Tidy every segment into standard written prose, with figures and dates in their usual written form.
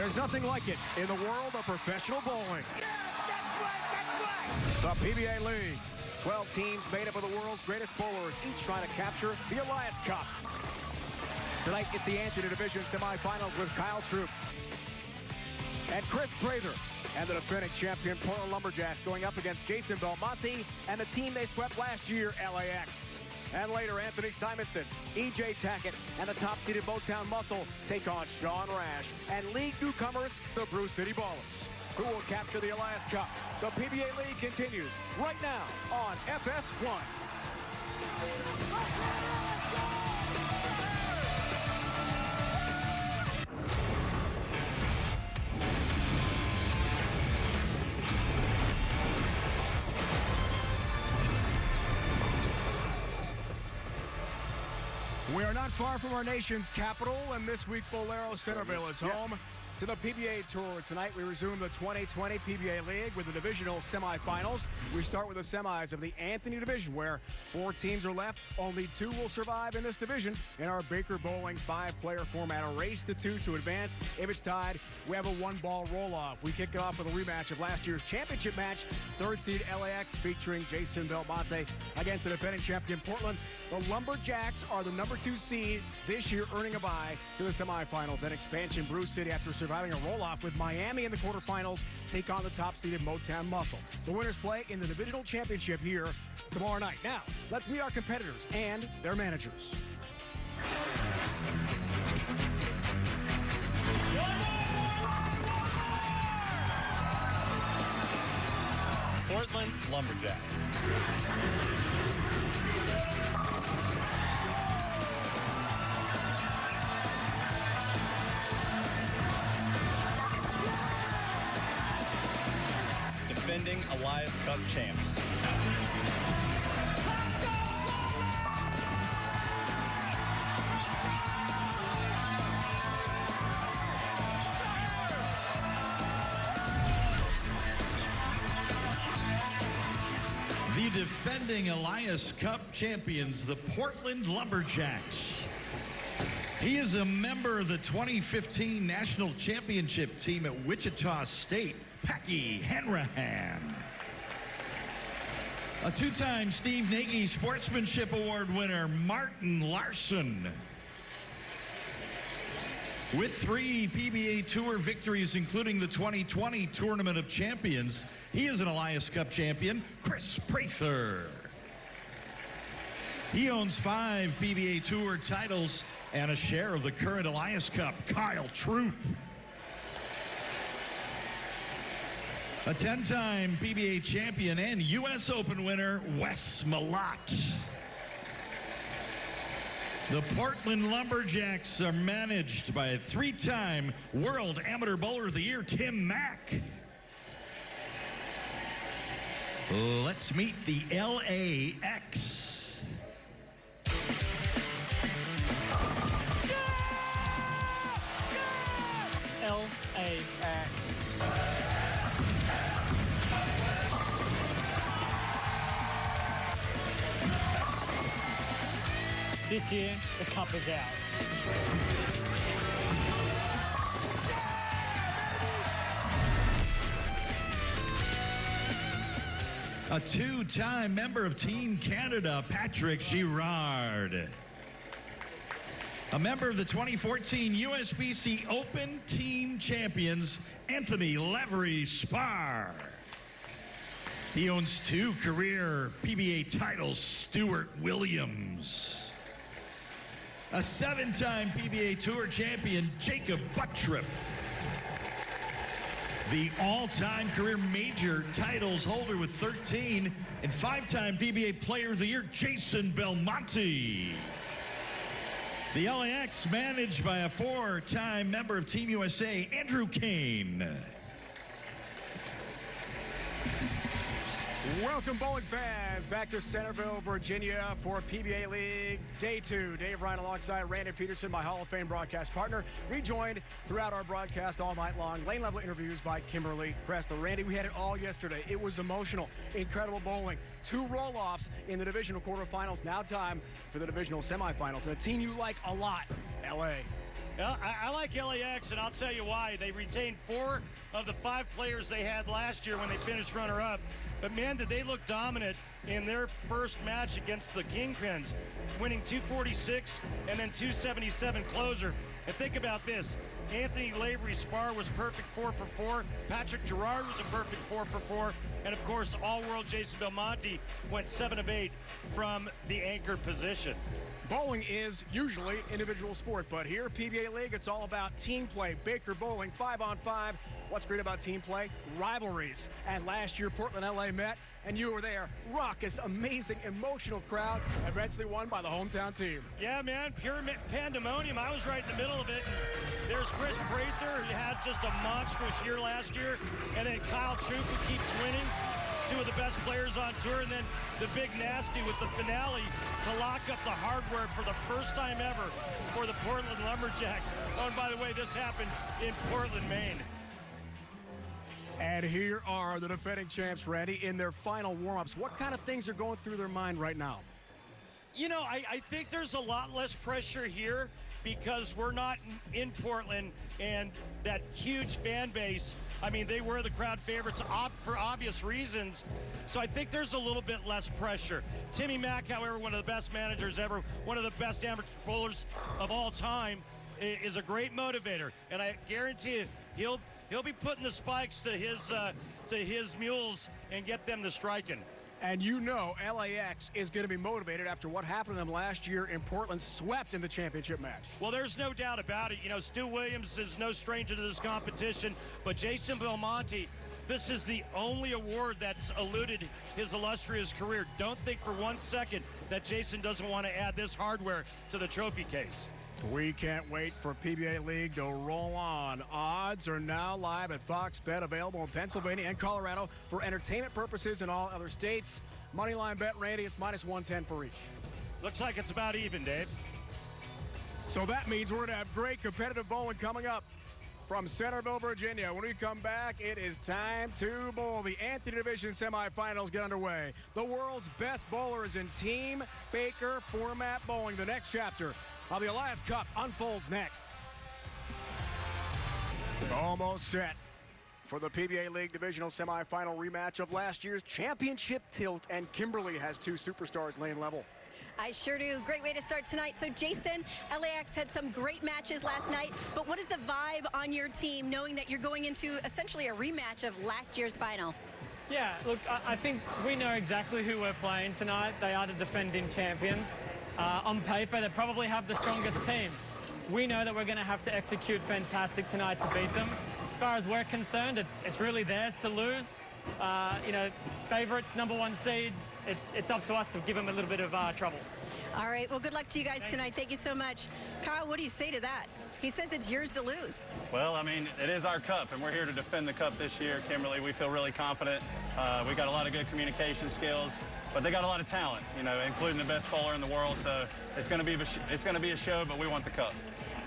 There's nothing like it in the world of professional bowling. Yes, that's right. The PBA League. 12 teams made up of the world's greatest bowlers, each trying to capture the Elias Cup. Tonight, it's the Anthony Division semifinals with Kyle Troop and Chris Prather, and the defending champion Portland Lumberjacks going up against Jason Belmonte and the team they swept last year, LAX. And later, Anthony Simonson, EJ Tackett, and the top-seeded Motown Muscle take on Sean Rash and league newcomers, the Brew City Ballers. Who will capture the Elias Cup? The PBA League continues right now on FS1. We are not far from our nation's capital, and this week Bolero Centerville is home to the PBA Tour. Tonight we resume the 2020 PBA League with the divisional semifinals. We start with the semis of the Anthony Division, where 4 teams are left. Only 2 will survive in this division in our Baker Bowling 5-player format. A race to 2 to advance. If it's tied, we have a 1-ball roll-off. We kick it off with a rematch of last year's championship match, 3rd seed LAX featuring Jason Belmonte against the defending champion Portland. The Lumberjacks are the number 2 seed this year, earning a bye to the semifinals. And expansion Brew City, after surviving a roll-off with Miami in the quarterfinals, take on the top-seeded Motown Muscle. The winners play in the divisional championship here tomorrow night. Now, let's meet our competitors and their managers. Portland Lumberjacks. Defending Elias Cup champs. The defending Elias Cup champions, the Portland Lumberjacks. He is a member of the 2015 National Championship team at Wichita State, Packy Hanrahan. A 2-time Steve Nagy Sportsmanship Award winner, Martin Larson. With 3 PBA Tour victories, including the 2020 Tournament of Champions, he is an Elias Cup champion, Chris Prather. He owns 5 PBA Tour titles and a share of the current Elias Cup, Kyle Troop. A 10-time PBA champion and U.S. Open winner, Wes Malott. The Portland Lumberjacks are managed by a 3-time World Amateur Bowler of the Year, Tim Mack. Let's meet the LAX. LAX. This year, the cup is ours. A 2-time member of Team Canada, Patrick Girard. A member of the 2014 USBC Open Team Champions, Anthony Lavery Spar. He owns 2 career PBA titles, Stuart Williams. A 7-time PBA Tour champion, Jacob Buttriff. The all-time career major titles holder with 13, and 5-time PBA Player of the Year, Jason Belmonte. The LAX managed by a 4-time member of Team USA, Andrew Kane. Welcome, bowling fans, back to Centerville, Virginia for PBA League Day 2. Dave Ryan alongside Randy Peterson, my Hall of Fame broadcast partner. Rejoined throughout our broadcast all night long. Lane-level interviews by Kimberly Presley. Randy, we had it all yesterday. It was emotional. Incredible bowling. 2 roll-offs in the divisional quarterfinals. Now time for the divisional semifinals. And a team you like a lot, LA. I like LAX, and I'll tell you why. They retained 4 of the 5 players they had last year when they finished runner-up. But, man, did they look dominant in their first match against the Kingpins, winning 246 and then 277 closer. And think about this. Anthony Lavery's spar was perfect 4 for 4. Patrick Gerard was a perfect 4 for 4. And, of course, all-world Jason Belmonte went 7 of 8 from the anchor position. Bowling is usually individual sport, but here, PBA League, it's all about team play. Baker Bowling, 5-on-5. What's great about team play? Rivalries. And last year, Portland, LA met, and you were there. Raucous, amazing, emotional crowd, and eventually won by the hometown team. Yeah, man, pure pandemonium. I was right in the middle of it. There's Chris Prather. He had just a monstrous year last year. And then Kyle Troop, who keeps winning. 2 of the best players on tour, and then the big nasty with the finale to lock up the hardware for the first time ever for the Portland Lumberjacks. Oh, and by the way, this happened in Portland, Maine. And here are the defending champs, Randy, in their final warm-ups. What kind of things are going through their mind right now? You know, I think there's a lot less pressure here because we're not in Portland, and that huge fan base, I mean, they were the crowd favorites for obvious reasons. So I think there's a little bit less pressure. Timmy Mack, however, one of the best managers ever, one of the best amateur bowlers of all time, is a great motivator. And I guarantee you, he'll be putting the spikes to his mules and get them to striking. And you know LAX is going to be motivated after what happened to them last year in Portland, swept in the championship match. Well, there's no doubt about it. You know, Stu Williams is no stranger to this competition, but Jason Belmonte, this is the only award that's eluded his illustrious career. Don't think for 1 second that Jason doesn't want to add this hardware to the trophy case. We can't wait for PBA League to roll on. Odds are now live at Fox Bet, available in Pennsylvania and Colorado for entertainment purposes in all other states. Moneyline bet, Randy, it's -110 for each. Looks like it's about even, Dave. So that means we're going to have great competitive bowling coming up from Centerville, Virginia. When we come back, it is time to bowl. The Anthony Division semifinals get underway. The world's best bowlers in team Baker format bowling. The next chapter of the Elias Cup unfolds next. Almost set for the PBA League Divisional semifinal rematch of last year's championship tilt, and Kimberly has 2 superstars lane level. I sure do. Great way to start tonight. So, Jason, LAX had some great matches last night, but what is the vibe on your team knowing that you're going into essentially a rematch of last year's final? Yeah, look, I think we know exactly who we're playing tonight. They are the defending champions. On paper, they probably have the strongest team. We know that we're going to have to execute fantastic tonight to beat them. As far as we're concerned, it's really theirs to lose. You know, favorites, #1 seeds, it's up to us to give them a little bit of trouble. All right, well, good luck to you guys tonight. Thank you so much. Kyle, what do you say to that? He says it's yours to lose. Well, I mean, it is our cup, and we're here to defend the cup this year. Kimberly, we feel really confident. We got a lot of good communication skills, but they got a lot of talent, you know, including the best bowler in the world. So it's going to be a show, but we want the cup.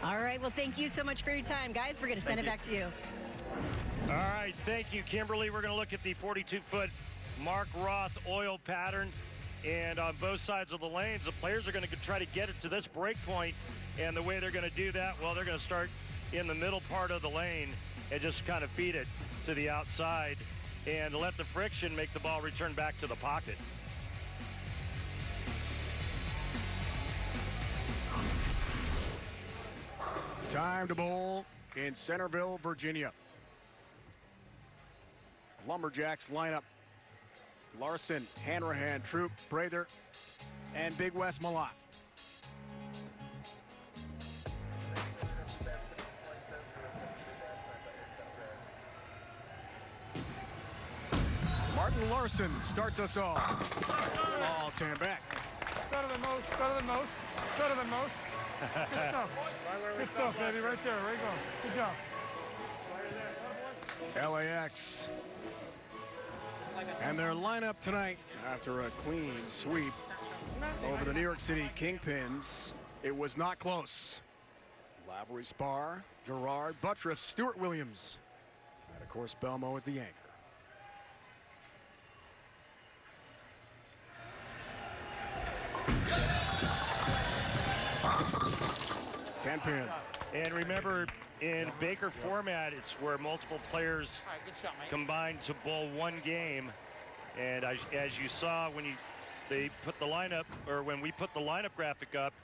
All right, well, thank you so much for your time, guys. We're going to send it back to you. All right, thank you, Kimberly. We're going to look at the 42-foot Mark Roth oil pattern. And on both sides of the lanes, the players are going to try to get it to this break point. And the way they're going to do that, well, they're going to start in the middle part of the lane and just kind of feed it to the outside and let the friction make the ball return back to the pocket. Time to bowl in Centerville, Virginia. Lumberjacks lineup. Larson, Hanrahan, Troop, Prather, and Big West Malott. Martin Larson starts us off. All 10 back. Better than most, better than most, better than most. Good stuff. Good stuff, baby, right there, right go. Good job. LAX. And their lineup tonight, after a clean sweep over the New York City Kingpins, it was not close. Lavery, Spar, Gerard, Buttriff, Stuart Williams. And of course, Belmo is the anchor. Ten pin. And remember, in Baker format, it's where multiple players combine to bowl one game. And as you saw when they put the lineup, or when we put the lineup graphic up,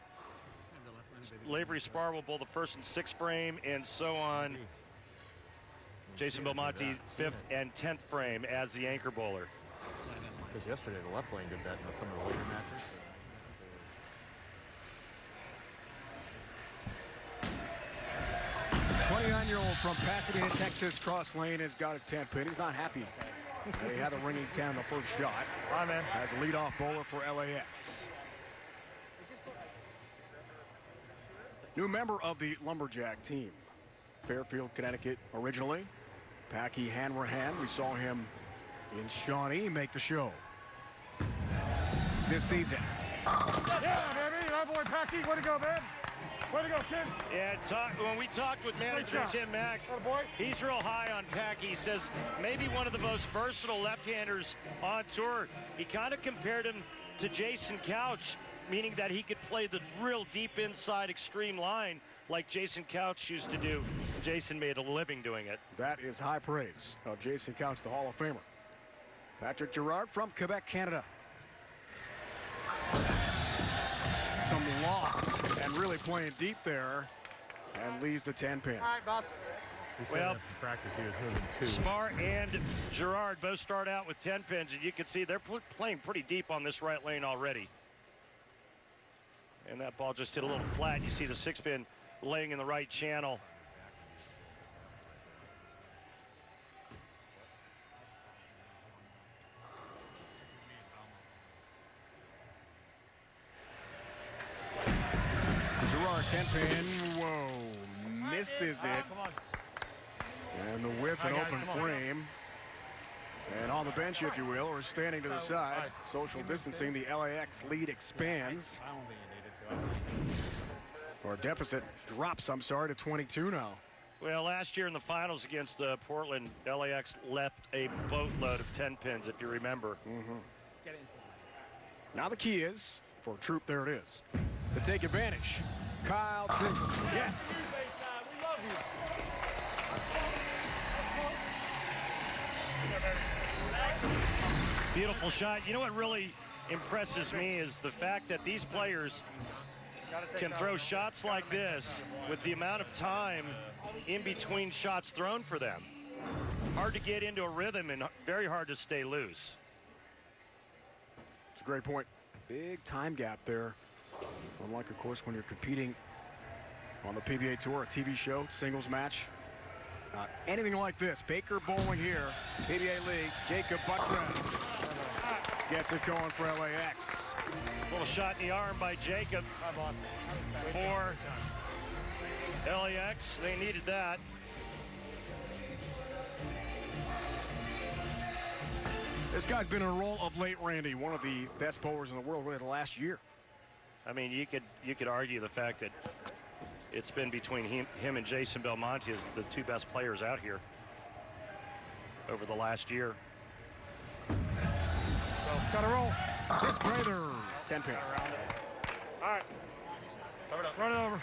Lavery Spar will bowl the first and 6th frame, and so on. Jason Belmonte 5th and 10th frame as the anchor bowler. Because yesterday the left lane did that in some of the later matches. 29-year-old from Pasadena, Texas, cross lane has got his 10 pin. He's not happy that he had the ringing 10 on the first shot. Hi, man. As a leadoff bowler for LAX. New member of the Lumberjack team. Fairfield, Connecticut originally. Packy Hanrahan, we saw him in Shawnee make the show this season. Yeah, baby. That boy, Packy. Way to go, man. Way to go, kid. And when we talked with manager Tim Mack, he's real high on Packy. He says maybe one of the most versatile left-handers on tour. He kind of compared him to Jason Couch, meaning that he could play the real deep inside extreme line like Jason Couch used to do. Jason made a living doing it. That is high praise of Jason Couch, the Hall of Famer. Patrick Girard from Quebec, Canada. Some loft and really playing deep there, and leaves the 10 pin. All right, boss. He said after practice he was moving 2. Smart and Girard both start out with 10 pins, and you can see they're playing pretty deep on this right lane already. And that ball just hit a little flat. You see the 6-pin laying in the right channel. Girard 10 pin, whoa, misses it. And the whiff and open frame. And on the bench, if you will, or standing to the side, social distancing, the LAX lead expands. Or deficit drops, I'm sorry, to 22 now. Well, last year in the finals against Portland, LAX left a boatload of 10 pins, if you remember. Now the key is, for Troop, there it is, to take advantage. Kyle Troop, yes. We love you. Beautiful shot. You know what really impresses me is the fact that these players can throw shots like this with the amount of time in between shots thrown for them. Hard to get into a rhythm and very hard to stay loose. It's a great point. Big time gap there. Unlike, of course, when you're competing on the PBA Tour, a TV show, singles match. Not anything like this. Baker bowling here. PBA League, Jacob Buttrell gets it going for LAX. Little shot in the arm by Jacob for LAX. They needed that. This guy's been in a role of late, Randy. One of the best bowlers in the world really the last year. I mean, you could argue the fact that it's been between him and Jason Belmonte as the 2 best players out here over the last year. Gotta roll. Chris Prather, 10 pin. All right. Run it over.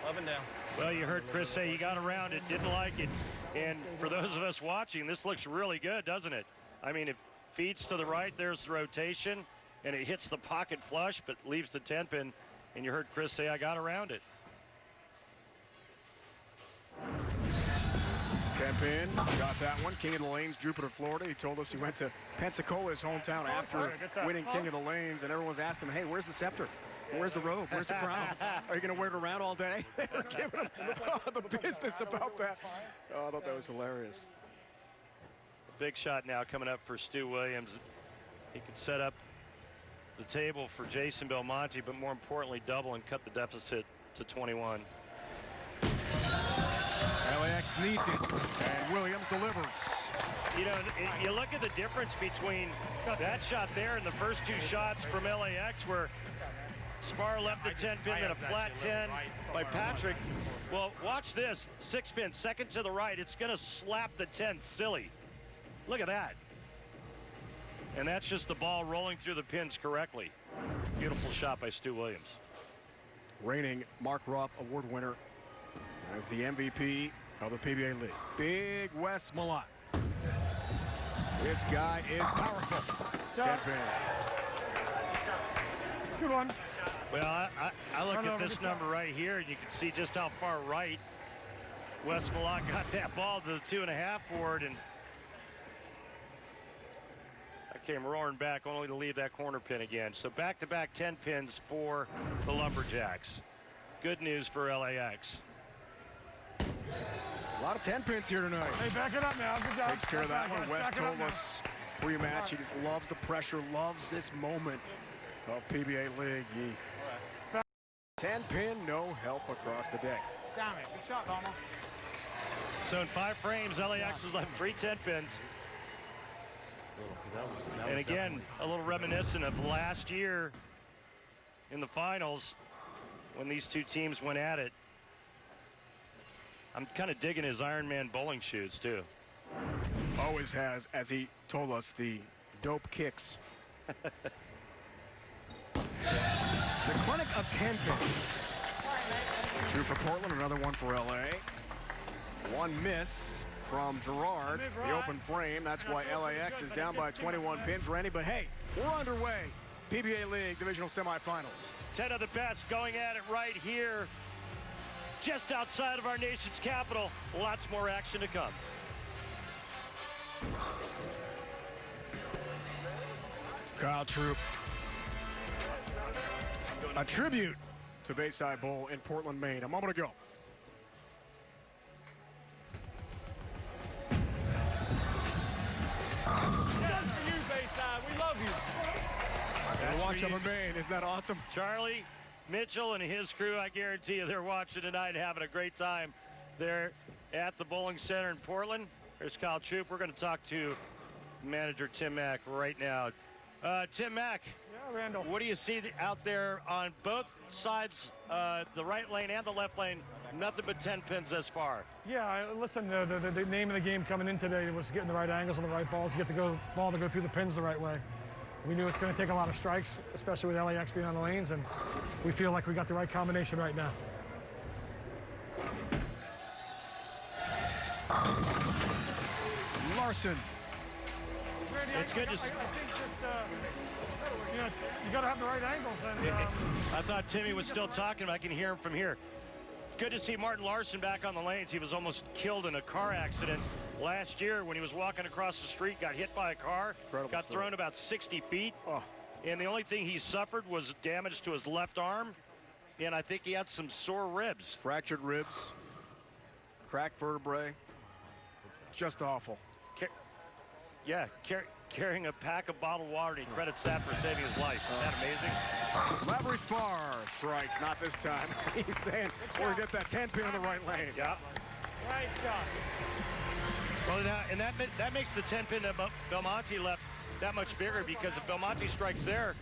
Up and down. Well, you heard Chris say he got around it, didn't like it. And for those of us watching, this looks really good, doesn't it? I mean, it feeds to the right, there's the rotation, and it hits the pocket flush, but leaves the 10 pin. And you heard Chris say, I got around it. 10 pin, got that one. King of the Lanes, Jupiter, Florida. He told us he went to Pensacola, his hometown, after winning King of the Lanes, and everyone's asking him, hey, where's the scepter? Where's the robe? Where's the crown? Are you going to wear it around all day? They were giving him the business about that. Oh, I thought that was hilarious. Big shot now coming up for Stu Williams. He could set up the table for Jason Belmonte, but more importantly, double and cut the deficit to 21. LAX needs it, and Williams delivers. You know, you look at the difference between that shot there and the first 2 shots from LAX, where Spar left a 10 pin and a flat 10 by Patrick. Well, watch this 6 pin, second to the right. It's going to slap the 10 silly. Look at that. And that's just the ball rolling through the pins correctly. Beautiful shot by Stu Williams. reigning Mark Rupp Award winner, as the MVP of the PBA League. Big Wes Malott. This guy is powerful. 10 pin. Good one. Well, I look at this number right here, and you can see just how far right Wes Malott got that ball to the 2.5 board, and I came roaring back only to leave that corner pin again. So back-to-back 10 pins for the Lumberjacks. Good news for LAX. A lot of 10 pins here tonight. Hey, back it up now. Good job. Takes care of that one. Wes Back it up told now. us pre-match he just loves the pressure, loves this moment of PBA League. 10 pin, no help across the deck. Damn it. Good shot, Homer. So in 5 frames, LAX has left 3 10 pins. And again, a little reminiscent of last year in the finals when these two teams went at it. I'm kind of digging his Iron Man bowling shoes, too. Always has, as he told us, the dope kicks. It's a clinic of 10 pins. 2 for Portland, another one for LA. One miss from Gerard, the open frame. That's why LAX is down by 21 pins, Randy. But hey, we're underway. PBA League Divisional Semifinals. 10 of the best going at it right here, just outside of our nation's capital. Lots more action to come. Kyle Troop. A tribute to Bayside Bowl in Portland, Maine. A moment ago. That's for you, Bayside. We love you. And watch them in Maine. Isn't that awesome? Charlie Mitchell and his crew, I guarantee you they're watching tonight and having a great time there at the bowling center in Portland. There's Kyle Troop. We're going to talk to manager Tim Mack right now. Tim Mack, Yeah, Randall. what do you see out there on both sides, the right lane and the left lane? Nothing but 10 pins thus far. Yeah, listen, the name of the game coming in today was getting the right angles on the right balls, get the ball to go through the pins the right way. We knew it's going to take a lot of strikes, especially with LAX being on the lanes, and we feel like we got the right combination right now. Larson. It's good to see. I think just, you know, you got to have the right angles. And I thought Timmy was still talking, but I can hear him from here. It's good to see Martin Larson back on the lanes. He was almost killed in a car accident last year when he was walking across the street, got hit by a car, got thrown about 60 feet. And the only thing he suffered was damage to his left arm, and I think he had some sore ribs. Fractured ribs, cracked vertebrae. Just awful. Carrying a pack of bottled water, and he credits that for saving his life. Isn't that amazing? Lavery Spar strikes, not this time. He's saying we're going to get that 10 pin in the right lane. Yeah. right shot. Well, now, and that makes the 10 pin that Belmonte left that much bigger, because if Belmonte strikes there,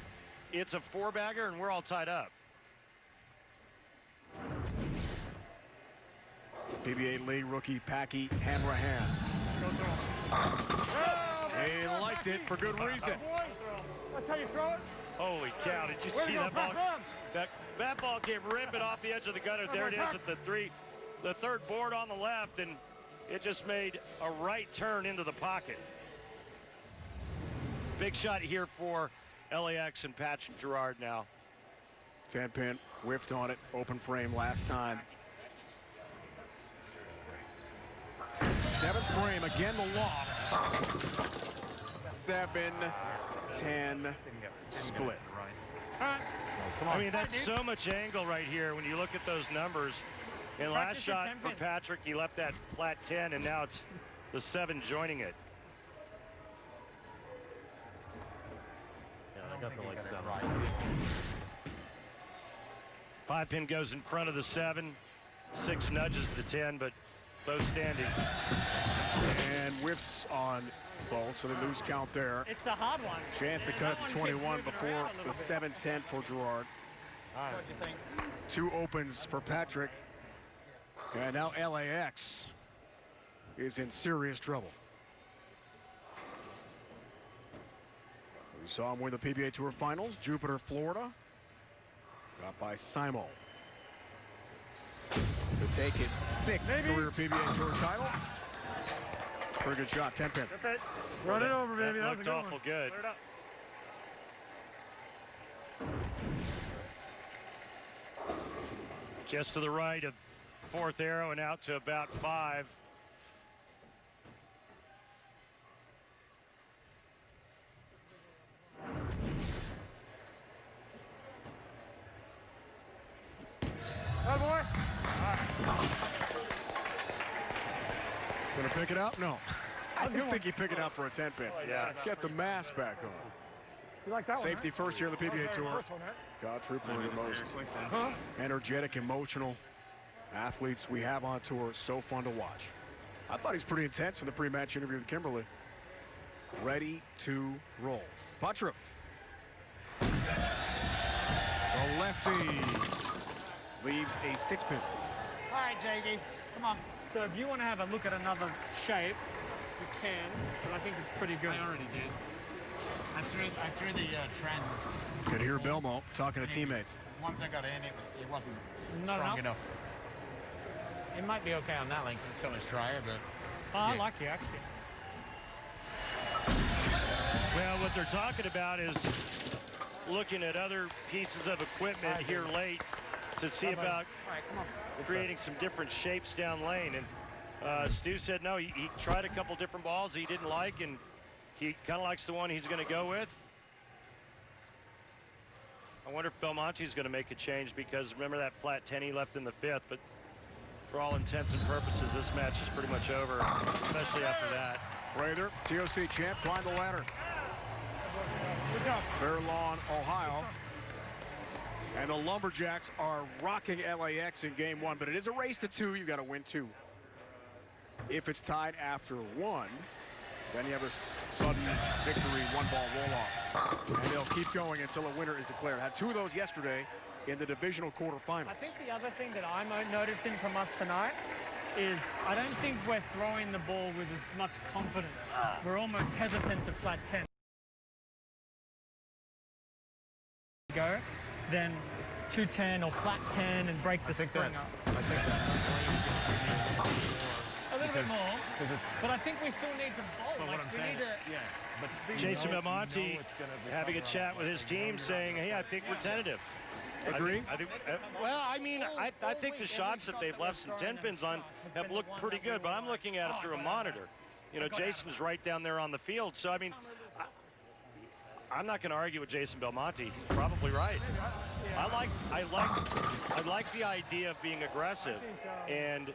it's a 4-bagger, and we're all tied up. PBA League rookie Packy Hanrahan. He liked it for good reason. That's how you throw it? Holy cow, did you see that ball? That ball came ripping off the edge of the gutter. There it is at the third board on the left, and it just made a right turn into the pocket. Big shot here for LAX and Patrick Gerard now. 10 pin, whiffed on it, open frame last time. 7th frame, again the lofts. 7-10 split. I mean, that's so much angle right here when you look at those numbers. And last shot for Patrick, he left that flat 10, and now it's the 7 joining it. Yeah, I got to like 7. 5 pin goes in front of the 7. 6 nudges the 10, but both standing. And whiffs on both, so they lose count there. It's the hard one. Chance to cut it to 21 before the 7-10 for Gerard. What do you think? 2 opens for Patrick. And now LAX is in serious trouble. We saw him win the PBA Tour Finals, Jupiter, Florida. Got by Simo. to take his 6th career PBA Tour title. Pretty good shot, 10-pin. Run it over, baby. That That was a looked good awful one. good. Put it up. Just to the right of 4th arrow and out to about 5. Good boy. Gonna pick it up? No. I didn't think he'd pick it up for a 10-pin. Yeah. Get the mask back on. You like that Safety one, first here in the PBA Tour. First one, right? God Trooper, the most energetic, emotional athletes we have on tour. So fun to watch. I thought he's pretty intense in the pre-match interview with Kimberly. Ready to roll. Patriv. The lefty leaves a 6-pin. All right, JD, come on. So if you want to have a look at another shape, you can, but I think it's pretty good. I already did. I threw the trend. Could hear Belmo talking to teammates. Once I got in, it wasn't Not strong enough? enough. It might be okay on that length. It's so much drier, but Oh, I like your accent. Well, what they're talking about is looking at other pieces of equipment here late to see about all right, come on. creating some different shapes down lane. And Stu said no, he tried a couple different balls he didn't like, and he kind of likes the one he's going to go with. I wonder if Belmonte's going to make a change, because remember that flat 10 he left in the 5th, but for all intents and purposes, this match is pretty much over, especially after that. Raider, TOC champ, climbed the ladder. Fair Lawn, Ohio. And the Lumberjacks are rocking LAX in game 1, but it is a race to 2. You got to win 2. If it's tied after 1, then you have a sudden victory, 1-ball roll-off. And they'll keep going until a winner is declared. Had 2 of those yesterday in the divisional quarterfinals. I think the other thing that I'm noticing from us tonight is I don't think we're throwing the ball with as much confidence. We're almost hesitant to flat 10. Go, then 210 or flat 10 and break the spring up. I think that A little bit more, because it's. but I think we still need to bowl. But what I'm saying, yeah. But Jason you know Belmonte it's gonna be having a something chat wrong. with his team saying, hey, I think we're tentative. Agree? I think I think the shots that they've left some 10 pins on have looked pretty good, but I'm looking at it through a monitor. You know, Jason's right down there on the field, so I mean, I'm not going to argue with Jason Belmonte. He's probably right. I like the idea of being aggressive and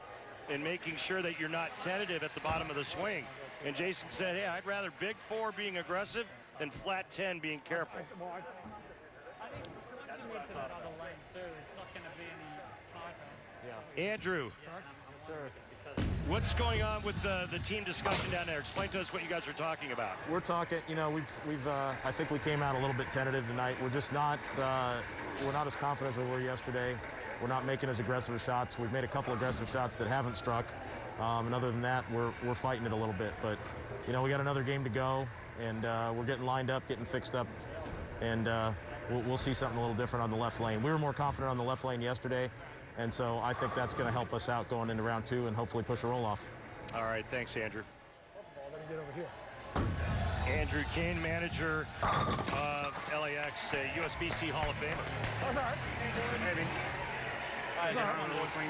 making sure that you're not tentative at the bottom of the swing. And Jason said, hey, I'd rather big 4 being aggressive than flat 10 being careful. I think once you move to that other lane too, it's not going to be any tighter. Andrew, Sir, what's going on with the team discussion down there? Explain to us what you guys are talking about. we're talking. You know, we've. I think we came out a little bit tentative tonight. We're just not. We're not as confident as we were yesterday. We're not making as aggressive shots. We've made a couple aggressive shots that haven't struck. And other than that, we're fighting it a little bit. But you know, we got another game to go, and we're getting lined up, getting fixed up, and we'll see something a little different on the left lane. We were more confident on the left lane yesterday, and so I think that's going to help us out going into round 2 and hopefully push a roll off. All right, thanks, Andrew. Let me get over here. Andrew Kane, manager of LAX, USBC Hall of Famer. That's all right. Maybe.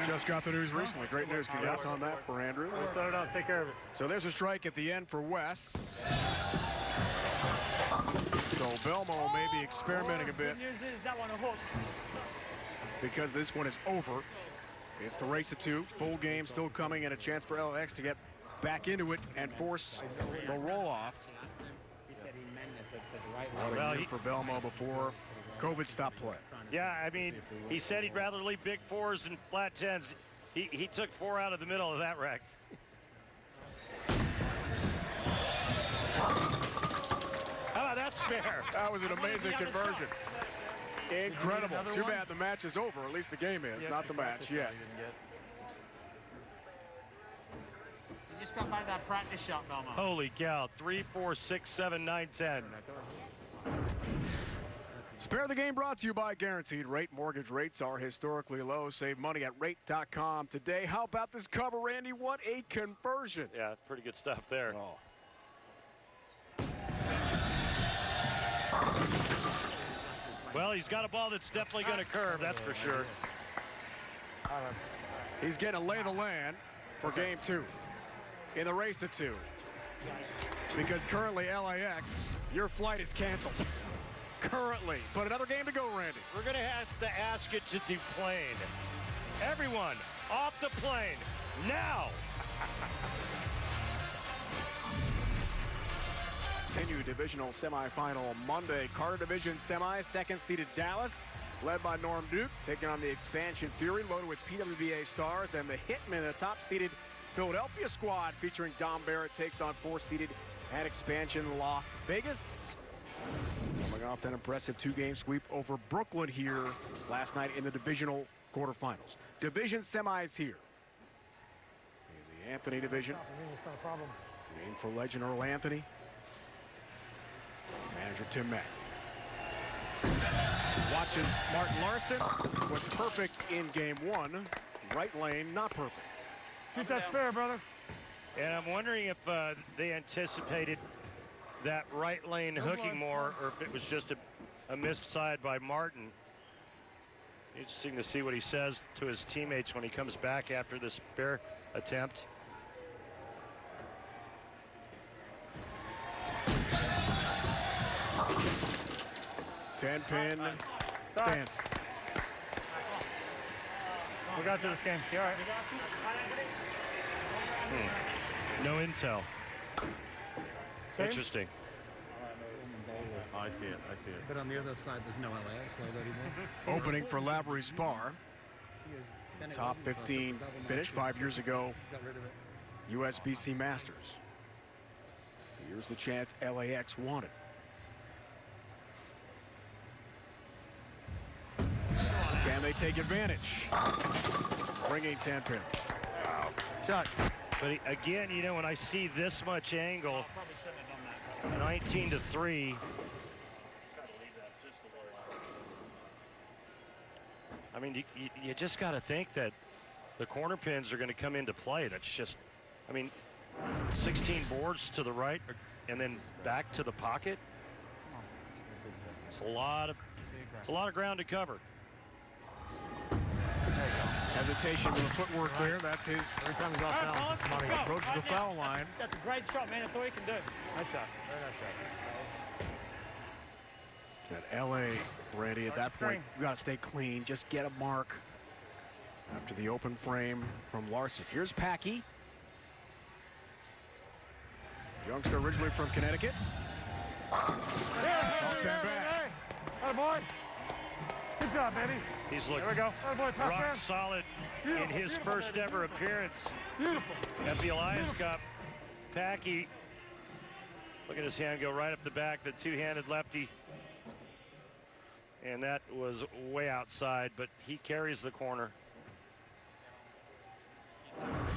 Just got the news recently. Great news. Congrats on that for Andrew. We'll set it up. Take care of it. So there's a strike at the end for Wes. So Belmo may be experimenting a bit Good news is that one a hook. because this one is over. It's the race to 2. Full game still coming, and a chance for LX to get back into it and force the roll-off. Well, For Belmo before COVID stopped play. Yeah, I mean, he said he'd rather leave big 4s than flat 10s. He took 4 out of the middle of that wreck. How about that spare? That was an amazing conversion. Incredible. Too bad the match is over. At least the game is, not the match yet. You just got by that practice shot, Belmont. Holy cow. 3, 4, 6, 7, 9, 10. Spare the Game brought to you by Guaranteed Rate. Mortgage rates are historically low. Save money at rate.com today. How about this cover, Randy? What a conversion. Yeah, pretty good stuff there. Oh. Well, he's got a ball that's definitely going to curve, that's for sure. He's getting to lay the land for game 2 in the race to 2. Because currently, LAX, your flight is canceled. Currently. But another game to go, Randy. We're going to have to ask it to deplane. Everyone, off the plane, now! Continue divisional semifinal Monday. Carter Division semi, second-seeded Dallas, led by Norm Duke, taking on the expansion Fury, loaded with PWBA stars. Then the Hitmen, the top-seeded Philadelphia squad, featuring Dom Barrett, takes on fourth-seeded and expansion Las Vegas. Coming off that impressive 2-game sweep over Brooklyn here last night in the divisional quarterfinals. Division semis here. In the Anthony division. Name for legend Earl Anthony. Manager Tim Mack. Watches Martin Larson. Was perfect in game 1. Right lane, not perfect. Shoot that spare, brother. And I'm wondering if they anticipated that right lane hooking more, or if it was just a missed side by Martin. Interesting to see what he says to his teammates when he comes back after this spare attempt. Ten-pin stands. We got to this game. You all right? No intel. Same? Interesting. Oh, I see it. I see it. But on the other side, there's no LAX logo anymore. Opening for Lavery Spar. Top 15 finish 5 years ago. Got rid of it. USBC Masters. Here's the chance LAX wanted. Can they take advantage? Bringing 10-pin. Shot. But again, you know, when I see this much angle, 19-3. I mean, you just got to think that the corner pins are going to come into play. That's just, I mean, 16 boards to the right and then back to the pocket. It's a lot of ground to cover. Hesitation with the footwork there. That's his. Every time he's off balance, it's money. Approaches the foul line. That's a great shot, man. That's all you can do. Nice shot. Very nice shot. At LA, Randy, at that point, you got to stay clean. Just get a mark after the open frame from Larson. Here's Packy. Youngster originally from Connecticut. Back. Hey, boy. Good job, baby. He's looking There we go. Hey, boy, pass rock down. solid Beautiful, in his beautiful, first baby. ever appearance Beautiful. at the Alliance Cup. Packy, look at his hand go right up the back, the two-handed lefty. And that was way outside, but he carries the corner.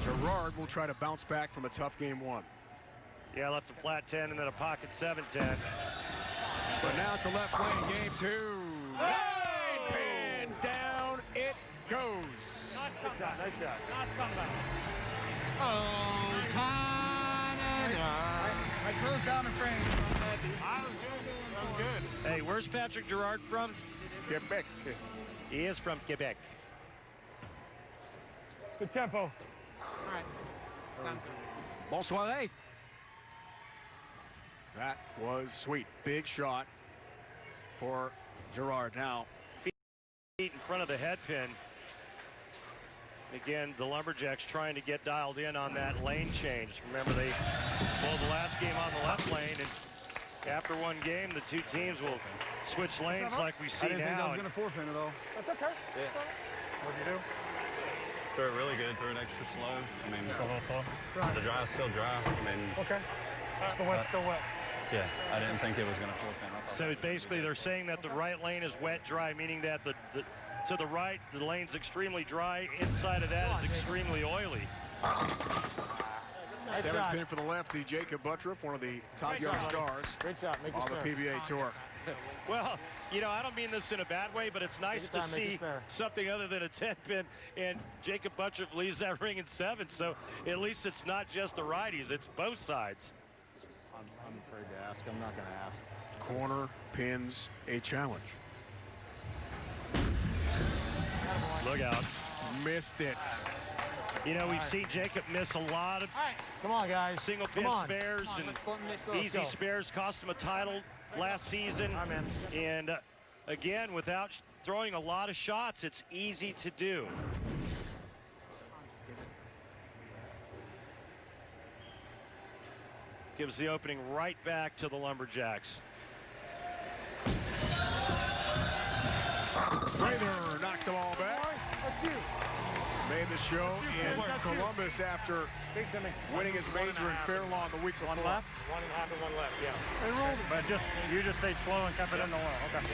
Gerard will try to bounce back from a tough game 1. Yeah, left a flat 10 and then a pocket 7-10. But now it's a left lane game 2. Pin down it goes. Nice shot. Nice shot. Nice comeback. I closed down the frame. Hey, where's Patrick Gerard from? Quebec. He is from Quebec. Good tempo. All right. Sounds good. Bonsoir. That was sweet. Big shot for Gerard. Now, Feet in front of the head pin. Again, the Lumberjacks trying to get dialed in on that lane change. Remember, they pulled the last game on the left lane, and after one game, the two teams will switch lanes like we see I didn't think I now. was going to forfeit at all. That's okay. Yeah. What'd you do? Throw it really good, throw it extra slow. I mean, the drive's still dry. I mean, Okay. Still wet, still wet. yeah, I didn't think it was going to forfeit. So basically, they're saying that the right lane is wet dry, meaning that to the right, the lane's extremely dry. Inside of that is extremely oily. 7-pin for the lefty, Jacob Buttriff, one of the top young stars Great shot. Make on the your PBA tour. Well, you know, I don't mean this in a bad way, but it's nice to see something other than a 10-pin. And Jacob Buttrick leaves that ring in 7, so at least it's not just the righties, it's both sides. I'm afraid to ask. I'm not going to ask. Corner pins a challenge. Look out. Missed it. You know, we've seen Jacob miss a lot of Come on, guys. single pin spares and easy spares, cost him a title last season. And again, without throwing a lot of shots, it's easy to do. Gives the opening right back to the Lumberjacks. Prather knocks them all back. Made the show in Columbus after winning his major in Fairlawn the week before. One left? 1.5 and 1 left, yeah. They rolled, but you just stayed slow and kept it in the low. Okay.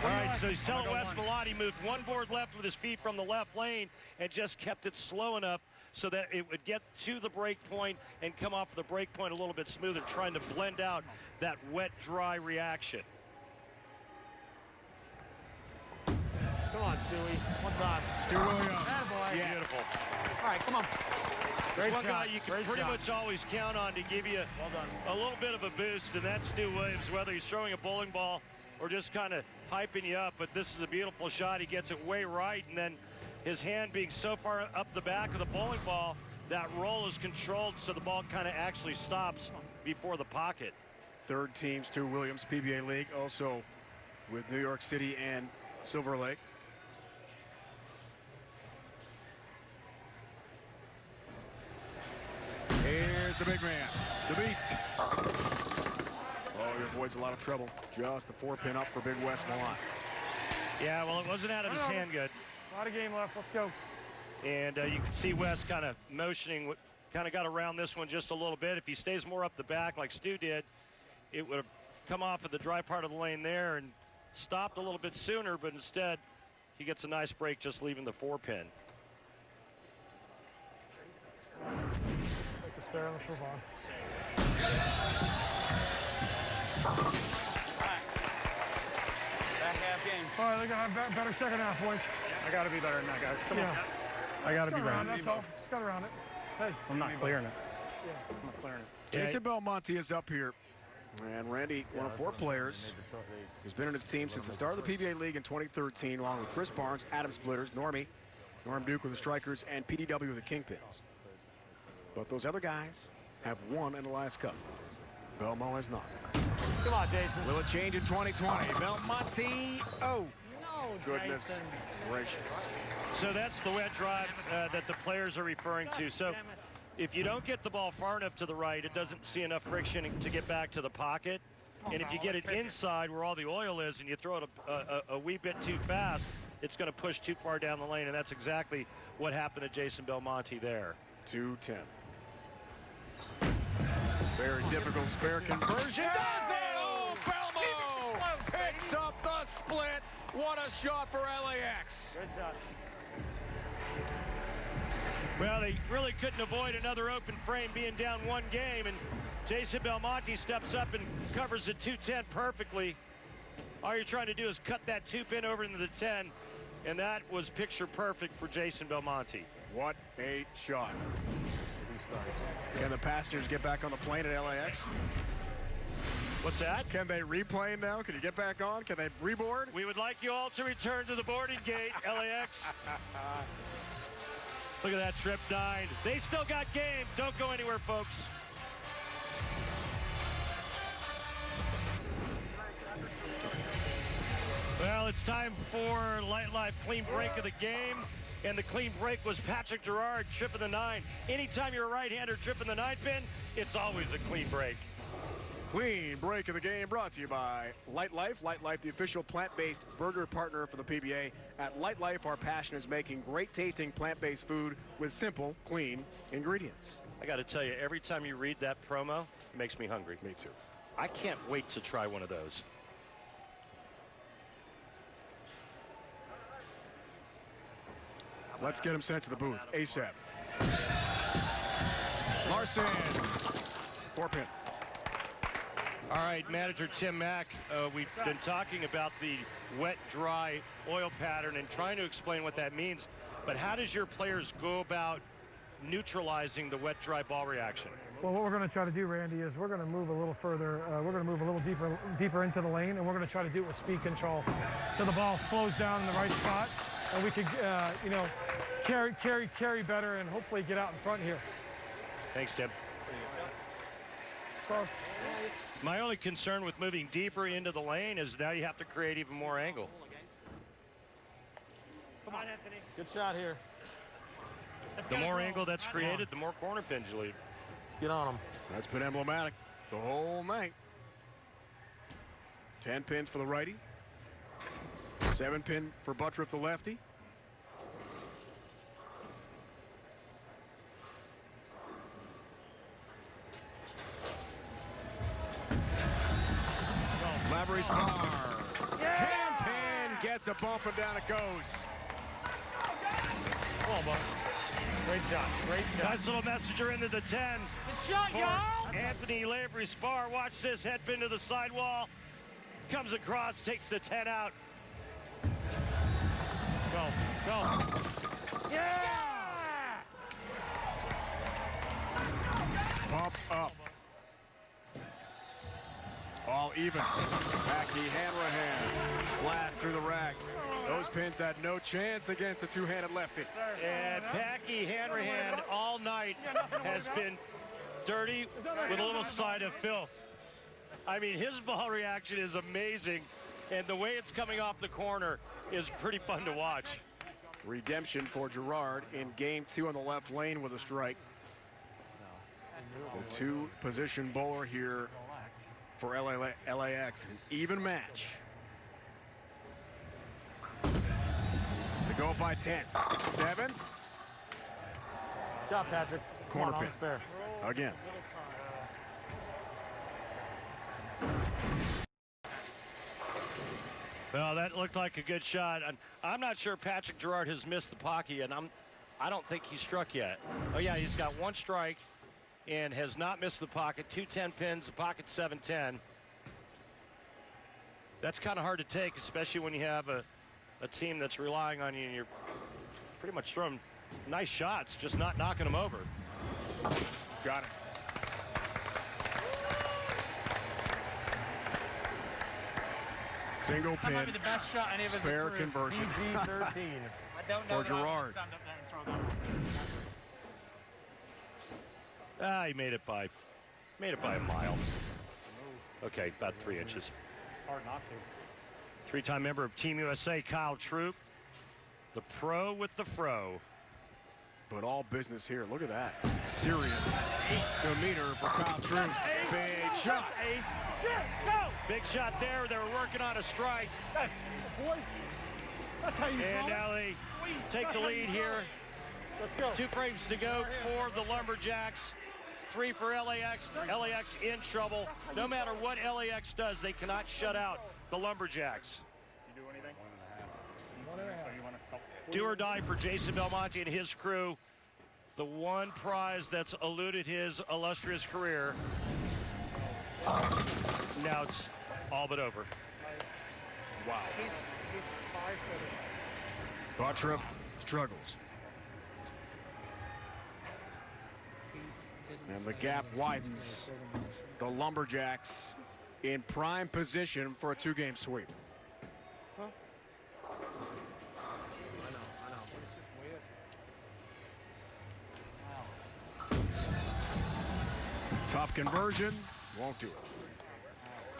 All right, so he's telling Wes Malati moved one board left with his feet from the left lane and just kept it slow enough so that it would get to the break point and come off the break point a little bit smoother, trying to blend out that wet-dry reaction. Come on, Stewie. One time. Stu Williams. Yes. Beautiful. All right, come on. There's one guy you can pretty much always count on to give you a little bit of a boost, and that's Stu Williams, whether he's throwing a bowling ball or just kind of hyping you up. But this is a beautiful shot. He gets it way right, and then his hand being so far up the back of the bowling ball, that roll is controlled so the ball kind of actually stops before the pocket. Third team, Stu Williams, PBA League, also with New York City and Silver Lake. Here's the big man, the beast. Oh, he avoids a lot of trouble. Just the 4-pin up for big Wes Malati. Yeah, well, it wasn't out of his hand good. A lot of game left. Let's go. And you can see Wes kind of motioning, kind of got around this one just a little bit. If he stays more up the back like Stu did, it would have come off at the dry part of the lane there and stopped a little bit sooner, but instead he gets a nice break just leaving the 4-pin. Take the spare. Let's move on. Back half game. All right, they're going to have better second half, boys. I got to be better than that, guys. Come on. I got to be better. That's all. Just got around it. Hey. I'm not clearing it. I'm not clearing it. Jason Belmonte is up here. And Randy, one of 4 players who's been in his team since the start of the PBA League in 2013, along with Chris Barnes, Adam Splitters, Norm Duke with the Strikers, and PDW with the Kingpins. But those other guys have won in the last cup. Belmo has not. Come on, Jason. Will it change in 2020? Belmonte, oh. No, Goodness Jason. gracious. So that's the wet drive that the players are referring to. So if you don't get the ball far enough to the right, it doesn't see enough friction to get back to the pocket. And if you get it inside where all the oil is and you throw it a wee bit too fast, it's going to push too far down the lane. And that's exactly what happened to Jason Belmonte there. 2-10. Very difficult spare conversion. Does it? Oh, Belmo picks up the split. What a shot for LAX. Good shot. Well, they really couldn't avoid another open frame being down 1 game, and Jason Belmonte steps up and covers the 2-10 perfectly. All you're trying to do is cut that 2-pin over into the 10, and that was picture perfect for Jason Belmonte. What a shot. Can the passengers get back on the plane at LAX? What's that? Can they replane now? Can you get back on? Can they reboard? We would like you all to return to the boarding gate, LAX. Look at that trip 9. They still got game. Don't go anywhere, folks. Well, it's time for Light Life clean break of the game. And the clean break was Patrick Gerard tripping the 9. Anytime you're a right-hander tripping the 9-pin, it's always a clean break. Clean break of the game brought to you by Light Life. Light Life, the official plant-based burger partner for the PBA. At Light Life, our passion is making great-tasting plant-based food with simple, clean ingredients. I got to tell you, every time you read that promo, it makes me hungry. Me too. I can't wait to try one of those. Let's get him sent to the booth ASAP. Larson, 4-pin. All right, manager Tim Mack, we've been talking about the wet-dry oil pattern and trying to explain what that means. But how does your players go about neutralizing the wet-dry ball reaction? Well, what we're going to try to do, Randy, is we're going to move a little further. We're going to move a little deeper into the lane, and we're going to try to do it with speed control, so the ball slows down in the right spot, and we could, you know, carry better, and hopefully get out in front here. Thanks, Tim. Close. My only concern with moving deeper into the lane is now you have to create even more angle. Come on, Anthony. Good shot here. The more angle that's created, the more corner pins you leave. Let's get on them. That's been emblematic the whole night. 10 pins for the righty. 7 pin for Buttriff, the lefty. Lavery's par. 10 pin gets a bump and down it goes. Come on, Buck. Great shot. Great shot. Nice little messenger into the 10. Good shot, y'all. Anthony Lavery Spar. Watch this. Head pin to the sidewall. Comes across, takes the 10 out. Go, go. Yeah! Bumped up. All even. Packy Hanrahan. Blast through the rack. Those pins had no chance against the two-handed lefty. And Packy Hanrahan all night has been dirty with a little side of filth. I mean, his ball reaction is amazing, and the way it's coming off the corner is pretty fun to watch. Redemption for Gerard in game 2 on the left lane with a strike. The two-position bowler here for LAX, an even match. To go by 10. 7th. Shot, Patrick. Corner on pin. the spare. Again. Well, that looked like a good shot. And I'm not sure Patrick Gerard has missed the pocket, and I don't think he struck yet. Oh yeah, he's got 1 strike and has not missed the pocket. 2 10 pins, the pocket 7-10. That's kind of hard to take, especially when you have a team that's relying on you and you're pretty much throwing nice shots, just not knocking them over. Got it. Single That might pin, be the best shot any of us have spare threw. conversion PG-13. I don't know for if I would Gerard. stand up there and throw that. Ah, he made it by a mile. Okay, about 3 inches. Hard not to. 3-time member of Team USA, Kyle Troop. The pro with the fro. But all business here. Look at that. Serious demeanor for Kyle Troop. Big shot. Big shot there. They were working on a strike. That's how you And now they take the lead here. Let's go. 2 frames to go for the Lumberjacks. 3 for LAX. LAX in trouble. No matter what LAX does, they cannot shut out the Lumberjacks. You do anything? 1.5. So you want to Do or die for Jason Belmonte and his crew. The one prize that's eluded his illustrious career. Now it's all but over. Wow. He's 5 Buttriff struggles. And the gap widens. The Lumberjacks in prime position for a 2-game sweep. Tough conversion, won't do it.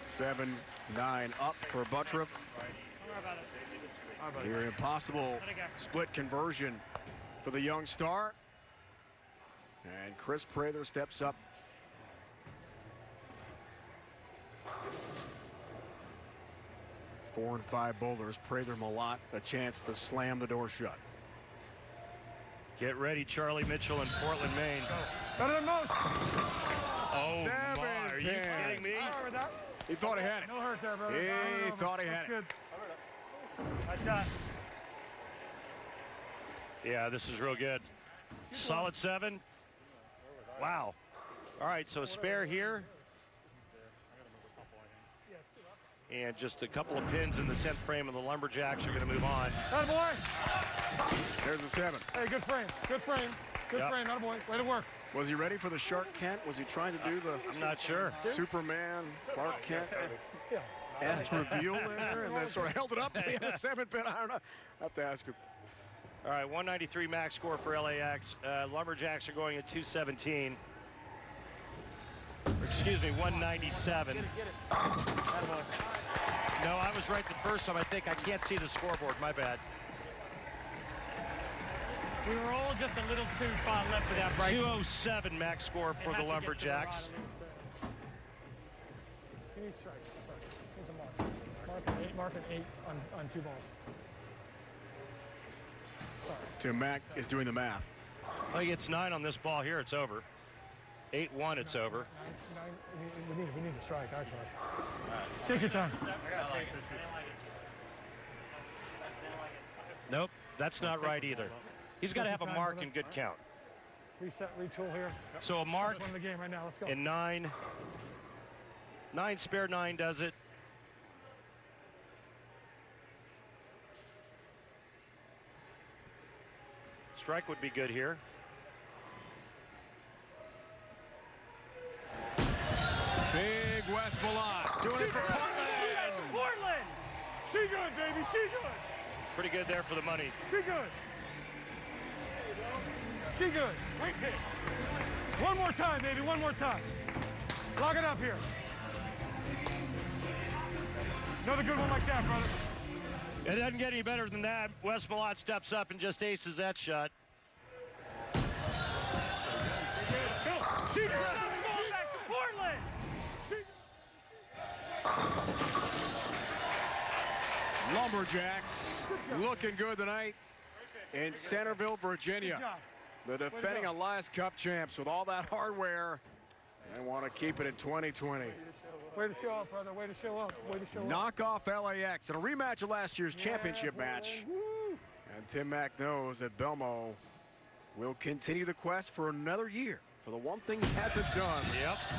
7-9 up for Buttriff. Near impossible split conversion for the young star. And Chris Prather steps up. Four and 5 bowlers. Prather, Malott, a chance to slam the door shut. Get ready, Charlie Mitchell in Portland, Maine. Better than most. Oh, 7 my. Are you pin. kidding me? He thought he had it. No hurt there, brother. He thought he had That's it. good. Nice shot. Yeah, this is real good. Solid 7. Wow. All right, so a spare here. And just a couple of pins in the 10th frame, and the Lumberjacks are going to move on. Attaboy. There's the 7. Hey, good frame. Good frame. Good frame. Attaboy. Way to work. Was he ready for the Shark Kent? Was he trying to do the I'm not sure. Superman, Clark Kent S reveal there, and then sort of held it up. He had a 7-pin. I don't know. I have to ask him. All right, 193 max score for LAX. Lumberjacks are going at 217. Excuse me, 197. Get it. No, I was right the first time. I think I can't see the scoreboard. My bad. We were all just a little too far left with our break. 207 max score for the Lumberjacks. He needs strikes. Needs a mark. Mark an 8 on 2 balls. Tim Mack is doing the math. I think it's 9 on this ball here. It's over. 8-1. It's over. 9, we need a strike, actually. Take your time. Nope, that's not right either. He's got to have a mark and good count. Reset, retool here. So a mark That's one of the game right now. Let's go. and 9. 9 spare 9 does it. Strike would be good here. Big West Malott doing it for Portland. Portland! She good, baby. She good. Pretty good there for the money. She good. She good. Great pitch. One more time, baby. One more time. Lock it up here. Another good one like that, brother. It doesn't get any better than that. Wes Malott steps up and just aces that shot. She good. Going back to Portland. Lumberjacks looking good tonight in Centerville, Virginia. The defending Elias Cup champs with all that hardware. They want to keep it in 2020. Way to show up, brother. Way to show up. Way to show up. Knock off LAX in a rematch of last year's championship match. And Tim Mack knows that Belmo will continue the quest for another year for the one thing he hasn't done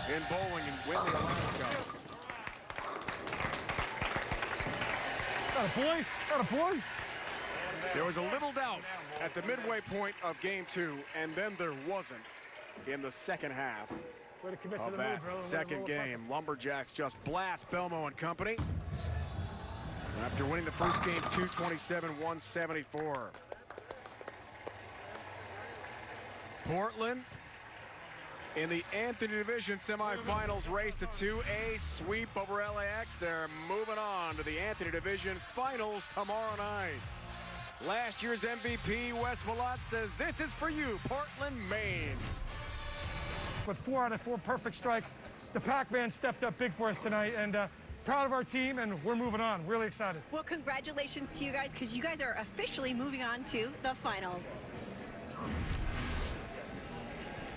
in bowling and win the Elias Cup. Got a boy. Got a boy. There was a little doubt at the midway point of game 2, and then there wasn't in the second half Way to commit to of the that mood, brother. second game. Lumberjacks just blast Belmo and company after winning the first game 227-174. Portland in the Anthony Division semifinals race to 2A sweep over LAX. They're moving on to the Anthony Division finals tomorrow night. Last year's MVP, Wes Malott, says this is for you, Portland, Maine. With 4 out of 4 perfect strikes, the Pac-Man stepped up big for us tonight, and proud of our team, and we're moving on. Really excited. Well, congratulations to you guys, because you guys are officially moving on to the finals.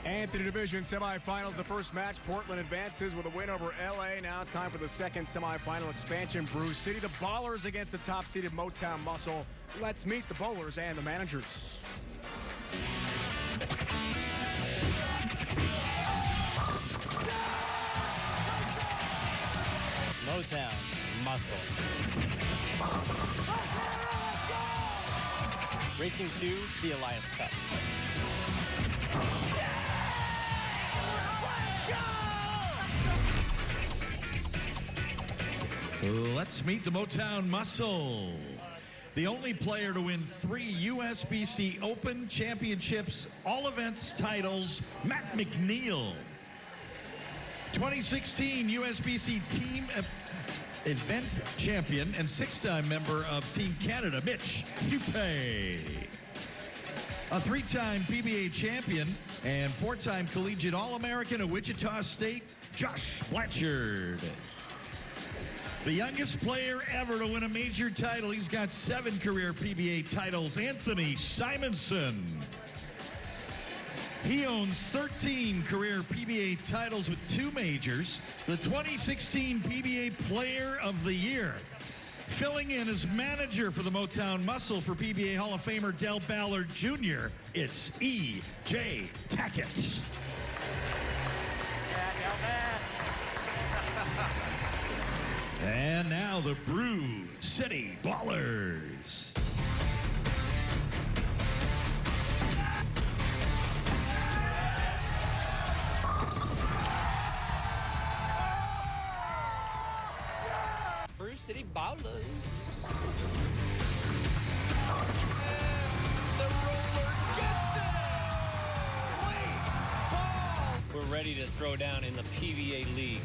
Anthony Division semifinals, the first match. Portland advances with a win over LA. Now time for the second semifinal expansion. Brew City, the Ballers against the top-seeded Motown Muscle. Let's meet the bowlers and the managers. Motown Muscle. Racing to the Elias Cup. Let's meet the Motown Muscle. The only player to win 3 USBC Open Championships, all events titles, Matt McNeil. 2016 USBC Team Event Champion and 6-time member of Team Canada, Mitch Hupé. A 3-time PBA champion and 4-time Collegiate All-American of Wichita State, Josh Blanchard. The youngest player ever to win a major title. He's got 7 career PBA titles, Anthony Simonson. He owns 13 career PBA titles with 2 majors. The 2016 PBA Player of the Year. Filling in as manager for the Motown Muscle for PBA Hall of Famer Del Ballard Jr., it's E.J. Tackett. And now the Brew City Ballers. Brew City Ballers. We're ready to throw down in the PBA League.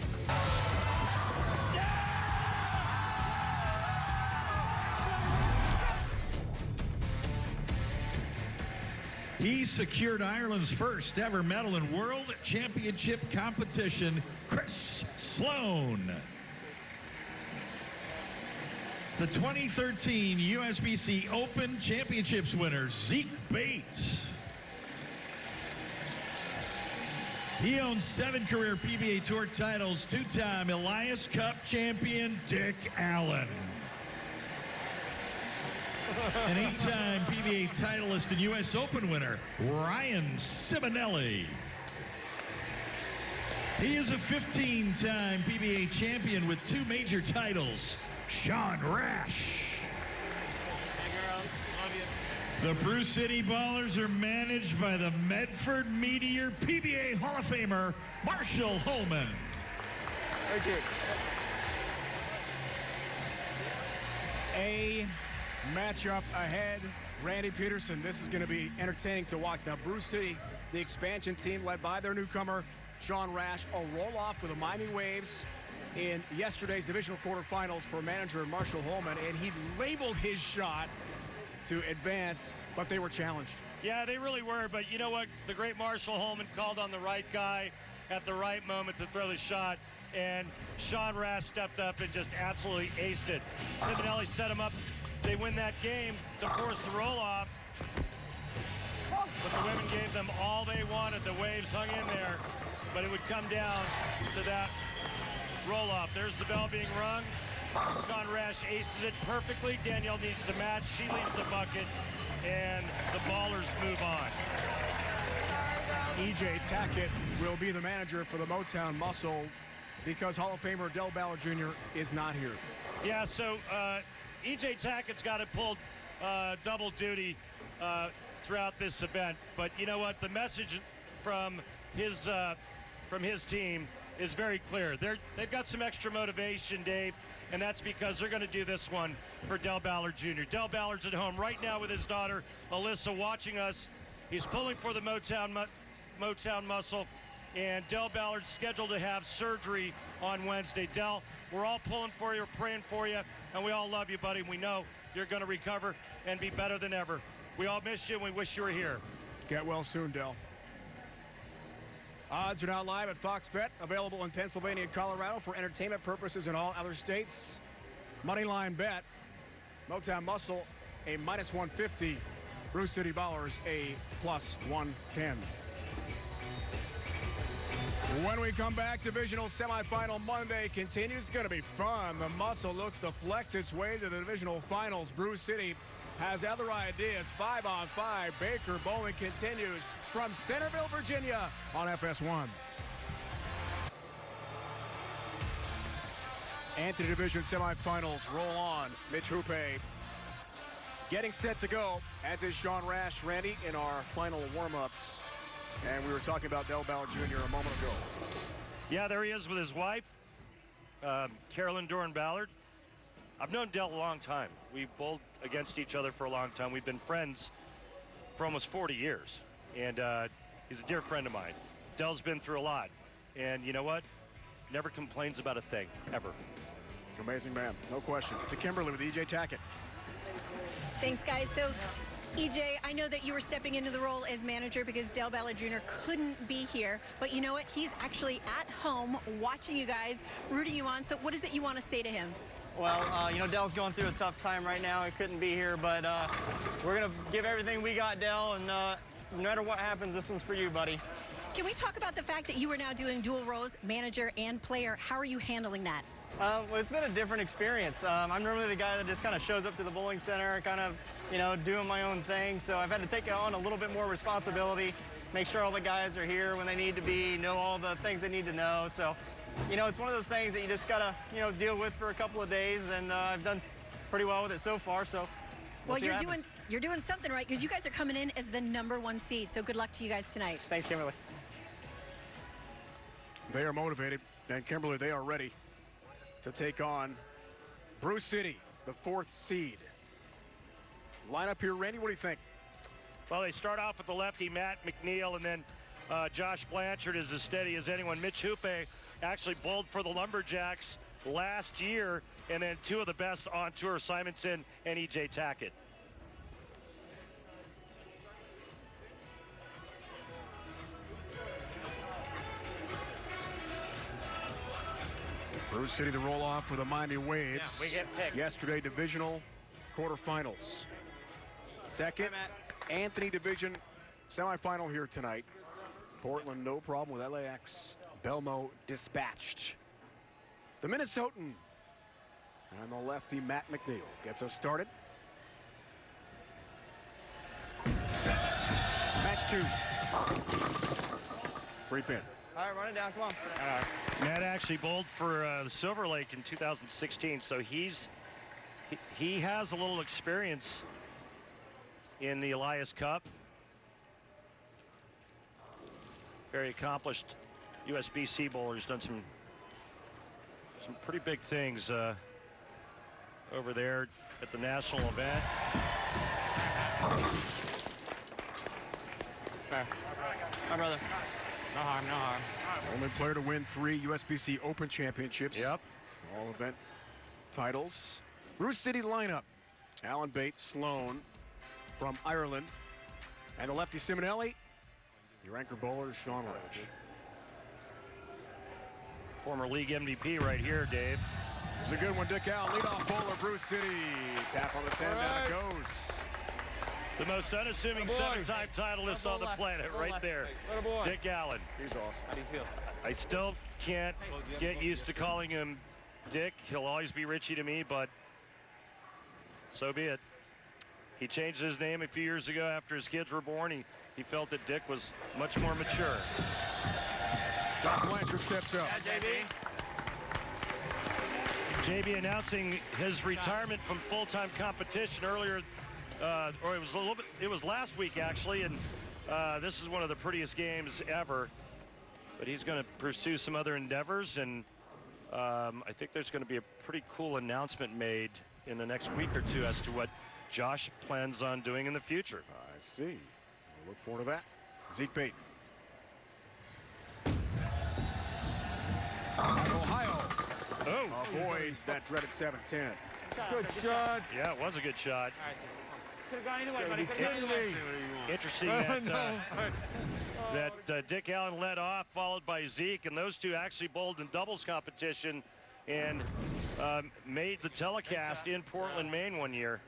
He secured Ireland's first ever medal in World Championship competition, Chris Sloan. The 2013 USBC Open Championships winner, Zeke Bates. He owns 7 career PBA Tour titles, 2-time Elias Cup champion, Dick Allen. An 8-time PBA titleist and U.S. Open winner, Ryan Simonelli. He is a 15-time PBA champion with 2 major titles, Sean Rash. Hey girls, love you. The Brew City Ballers are managed by the Medford Meteor PBA Hall of Famer, Marshall Holman. Thank you. A matchup ahead. Randy Peterson, this is going to be entertaining to watch. Now, Brew City, the expansion team led by their newcomer, Sean Rash, a roll-off with the Miami Waves in yesterday's divisional quarterfinals for manager Marshall Holman, and he labeled his shot to advance, but they were challenged. Yeah, they really were, but you know what? The great Marshall Holman called on the right guy at the right moment to throw the shot, and Sean Rash stepped up and just absolutely aced it. Simonelli set him up. They win that game to force the roll-off, but the women gave them all they wanted. The Waves hung in there, but it would come down to that roll-off. There's the bell being rung. Sean Rash aces it perfectly. Danielle needs to match. She leaves the bucket, and the Ballers move on. E.J. Tackett will be the manager for the Motown Muscle because Hall of Famer Del Ballard Jr. is not here. Yeah, so E.J. Tackett's got to pull double duty throughout this event. But you know what? The message from his team is very clear. They've got some extra motivation, Dave, and that's because they're going to do this one for Del Ballard Jr. Del Ballard's at home right now with his daughter, Alyssa, watching us. He's pulling for the Motown Muscle, and Del Ballard's scheduled to have surgery on Wednesday. Del, we're all pulling for you, we're praying for you, and we all love you, buddy. We know you're going to recover and be better than ever. We all miss you, and we wish you were here. Get well soon, Del. Odds are now live at Fox Bet, available in Pennsylvania and Colorado for entertainment purposes in all other states. Moneyline bet, Motown Muscle, a -150. Brew City Ballers, a +110. When we come back, divisional semifinal Monday continues. It's going to be fun. The Muscle looks to flex its way to the divisional finals. Brew City has other ideas. 5-on-5. Baker Bowling continues from Centerville, Virginia on FS1. Anthony Division semifinals roll on. Mitch Hoope getting set to go, as is Sean Rash, Randy, in our final warm-ups. And we were talking about Del Ballard Jr. a moment ago. Yeah, there he is with his wife, Carolyn Doran Ballard. I've known Del a long time. We've bowled against each other for a long time. We've been friends for almost 40 years. And he's a dear friend of mine. Del's been through a lot. And you know what? Never complains about a thing, ever. Amazing man, no question. To Kimberly with E.J. Tackett. Thanks, guys. So, EJ, I know that you were stepping into the role as manager because Del Ballard Jr. couldn't be here, but you know what? He's actually at home watching you guys, rooting you on. So what is it you want to say to him? Well, you know, Del's going through a tough time right now. He couldn't be here, but we're going to give everything we got, Del, and no matter what happens, this one's for you, buddy. Can we talk about the fact that you are now doing dual roles, manager and player? How are you handling that? Well, it's been a different experience. I'm normally the guy that just kind of shows up to the bowling center, kind of, you know, doing my own thing. So I've had to take on a little bit more responsibility, make sure all the guys are here when they need to be, know all the things they need to know. So you know, it's one of those things that you just gotta, you know, deal with for a couple of days, and I've done pretty well with it so far. So, well, you're doing something right because you guys are coming in as the #1 seed. So good luck to you guys tonight. Thanks, Kimberly. They are motivated, and Kimberly, they are ready to take on Brew City, the 4th seed. Lineup here, Randy, what do you think? Well, they start off with the lefty, Matt McNeil, and then Josh Blanchard is as steady as anyone. Mitch Hoope actually bowled for the Lumberjacks last year, and then 2 of the best on tour, Simonson and E.J. Tackett. Brew City to roll off for the Miami Waves. Yeah, we get picked. Yesterday, divisional quarterfinals. Second, Anthony Division semifinal here tonight. Portland, no problem with LAX. Belmo dispatched. The Minnesotan and the lefty, Matt McNeil, gets us started. Match 2. Free pin. All right, run it down. Come on. Matt actually bowled for the Silver Lake in 2016, so he has a little experience in the Elias Cup. Very accomplished USBC bowler. He's done some pretty big things over there at the national event. My brother. No harm, no harm. Only player to win 3 USBC Open championships. Yep. All event titles. Brew City lineup. Alan Bates, Sloan from Ireland. And the lefty Simonelli. Your anchor bowler, Sean Rich. Former league MVP right here, Dave. It's a good one, Dick Allen. Leadoff bowler, Brew City. Tap on the 10, down it goes. The most unassuming 7-time titleist on the planet right there. Dick Allen. He's awesome. How do you feel? I still can't get used to calling him Dick. He'll always be Richie to me, but so be it. He changed his name a few years ago after his kids were born. He felt that Dick was much more mature. Josh Blanchard steps up. Yeah, JB announcing his retirement from full-time competition earlier, or it was last week actually, and this is one of the prettiest games ever. But he's going to pursue some other endeavors, and I think there's going to be a pretty cool announcement made in the next week or 2 as to what Josh plans on doing in the future. I see. We'll look forward to that. Zeke Payton. Ohio avoids that dreaded 7-10. Good shot. Yeah, it was a good shot. Could have gone anyway, buddy. Could have gone anyway. Interesting that Dick Allen led off, followed by Zeke, and those two actually bowled in doubles competition and made the telecast in Portland, Maine one year.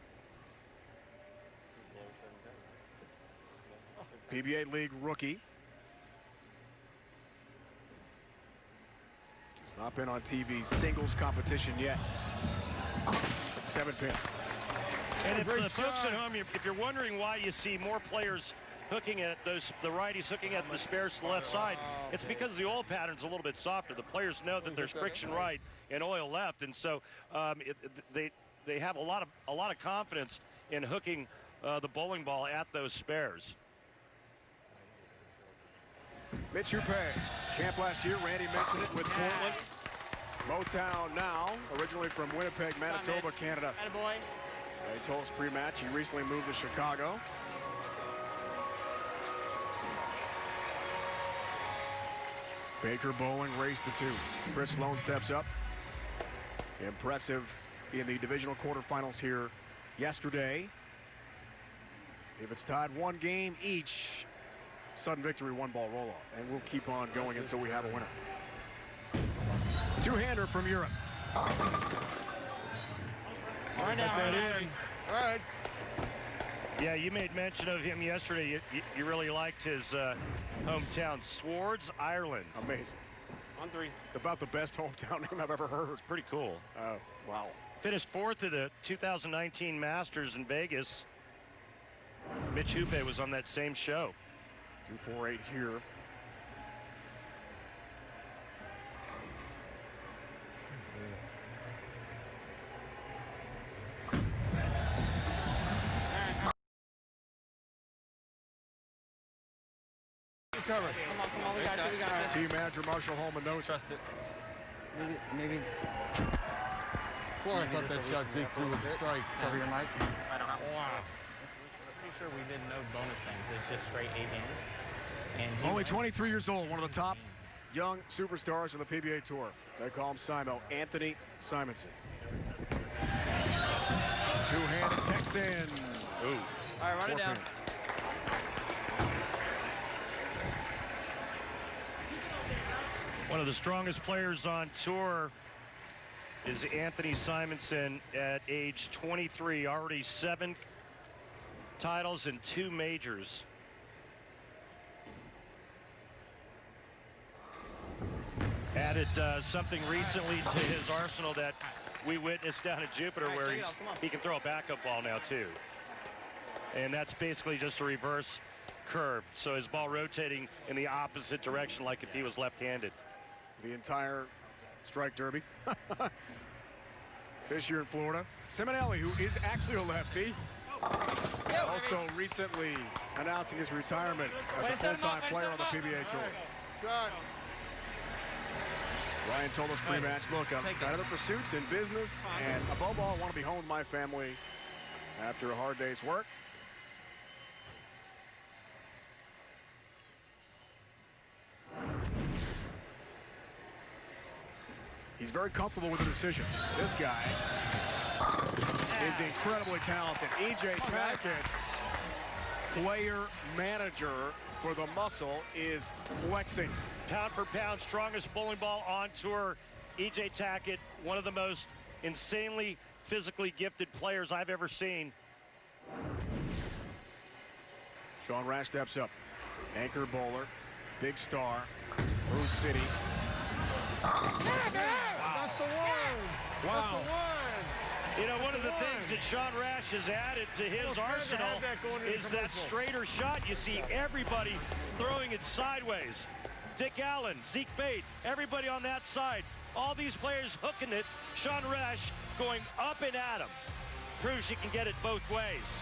PBA League rookie. He's not been on TV singles competition yet. 7-pin. And if the folks at home, if you're wondering why you see more players hooking at the righties hooking at the spares to the left side, it's because the oil pattern's a little bit softer. The players know that there's friction right and oil left, and so they have a lot of confidence in hooking the bowling ball at those spares. Mitch Hoope, champ last year. Randy mentioned it with Portland. Motown now, originally from Winnipeg, Manitoba, Canada. Attaboy. He told us pre-match he recently moved to Chicago. Baker bowling, race the 2. Chris Sloan steps up. Impressive in the divisional quarterfinals here yesterday. If it's tied 1 game each, sudden victory, 1-ball roll-off. And we'll keep on going until we have a winner. Two-hander from Europe. Right now. All right. Yeah, you made mention of him yesterday. You really liked his hometown, Swords, Ireland. Amazing. On 3. It's about the best hometown name I've ever heard. It's pretty cool. Oh, wow. Finished 4th at the 2019 Masters in Vegas. Mitch Hoope was on that same show. 2-4-8 here. recover. Come on, we got it. Team manager Marshall Holman knows. Trust it. Maybe. Boy, I thought that shot Zeke threw with the strike. Cover your mic. I don't know. Wow. I'm pretty sure we did no bonus things. It's just straight 8 games. And Only 23 years old, one of the top young superstars of the PBA Tour. They call him Simo, Anthony Simonson. Two-handed Texan. Ooh. All right, run it down. One of the strongest players on tour is Anthony Simonson at age 23, already 7 titles and 2 majors. Added something recently to his arsenal that we witnessed down at Jupiter, where he can throw a backup ball now too. And that's basically just a reverse curve. So his ball rotating in the opposite direction like if he was left-handed. The entire strike derby. This year in Florida. Simonelli, who is actually a lefty, also recently announcing his retirement as a full-time player on the PBA Tour. Ryan told us pre-match, look, I've got other pursuits in business, and above all, I want to be home with my family after a hard day's work. He's very comfortable with the decision. This guy is incredibly talented. EJ Tackett, player manager for the Muscle, is flexing. Pound for pound, strongest bowling ball on tour. EJ Tackett, one of the most insanely physically gifted players I've ever seen. Sean Rash steps up. Anchor bowler, big star, Brew City. That's the one. Wow. That's the one. You know, one of the things that Sean Rash has added to his arsenal is that straighter shot. You see everybody throwing it sideways. Dick Allen, Zeke Bate, everybody on that side. All these players hooking it. Sean Rash going up and at him. Proves you can get it both ways.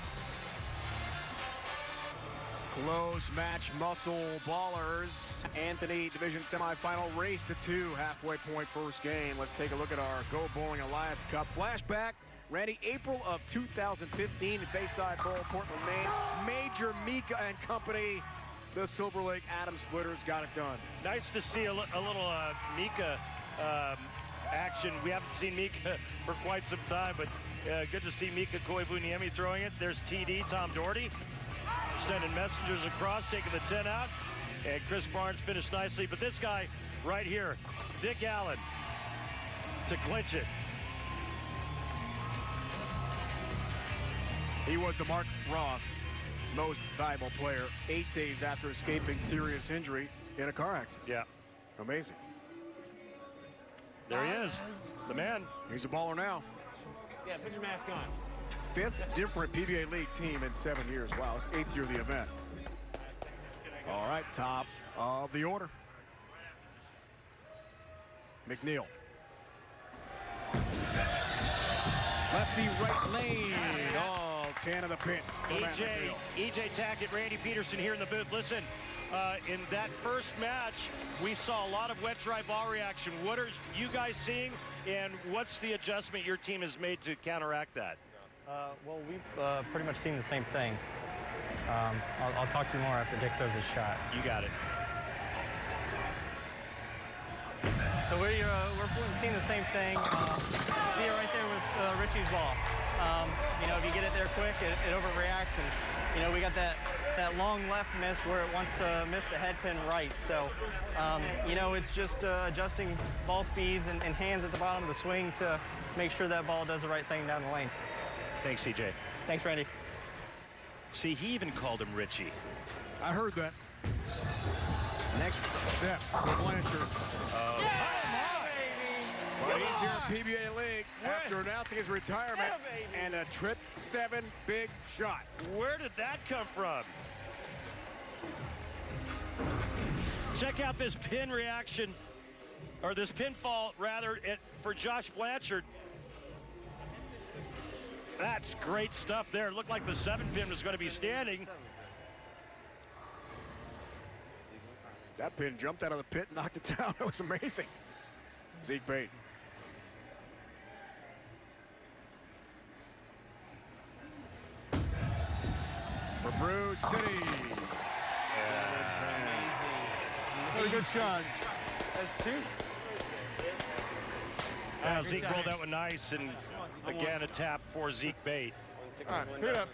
Close match, Muscle ballers. Anthony division semifinal race to 2, halfway point first game. Let's take a look at our Go Bowling Elias Cup flashback. Randy, April of 2015 at Bayside Bowl, Portland, Maine. Major Mika and company. The Silver Lake Atom Splitters got it done. Nice to see a little Mika action. We haven't seen Mika for quite some time, but good to see Mika Koibuniemi throwing it. There's TD, Tom Doherty, sending messengers across, taking the 10 out. And Chris Barnes finished nicely. But this guy right here, Dick Allen, to clinch it. He was the Mark Roth most valuable player 8 days after escaping serious injury in a car accident. Yeah. Amazing. There he is, the man. He's a baller now. Yeah, put your mask on. 5th different PBA League team in 7 years. Wow, it's 8th year of the event. All right, top of the order. McNeil. Lefty right lane. Oh, 10 of the pin. EJ Tackett, Randy Peterson here in the booth. Listen, in that first match, we saw a lot of wet-dry ball reaction. What are you guys seeing, and what's the adjustment your team has made to counteract that? Well, we've pretty much seen the same thing. I'll talk to you more after Dick throws his shot. You got it. So we're seeing the same thing. See it right there with Richie's ball. You know, if you get it there quick, it overreacts, and you know we got that long left miss where it wants to miss the head pin right. So you know, it's just adjusting ball speeds and hands at the bottom of the swing to make sure that ball does the right thing down the lane. Thanks, CJ. Thanks, Randy. See, he even called him Richie. I heard that. Next step for Blanchard. Well, he's here at PBA League after announcing his retirement and a trip 7 big shot. Where did that come from? Check out this pin reaction, or this pinfall rather, for Josh Blanchard. That's great stuff there. It looked like the 7 pin was going to be standing. That pin jumped out of the pit and knocked it down. It was amazing. Zeke Bate. For Brew City. Very good shot. That's two. Yeah, Zeke rolled that one nice, and again a tap for Zeke Bate. All right, pick it up.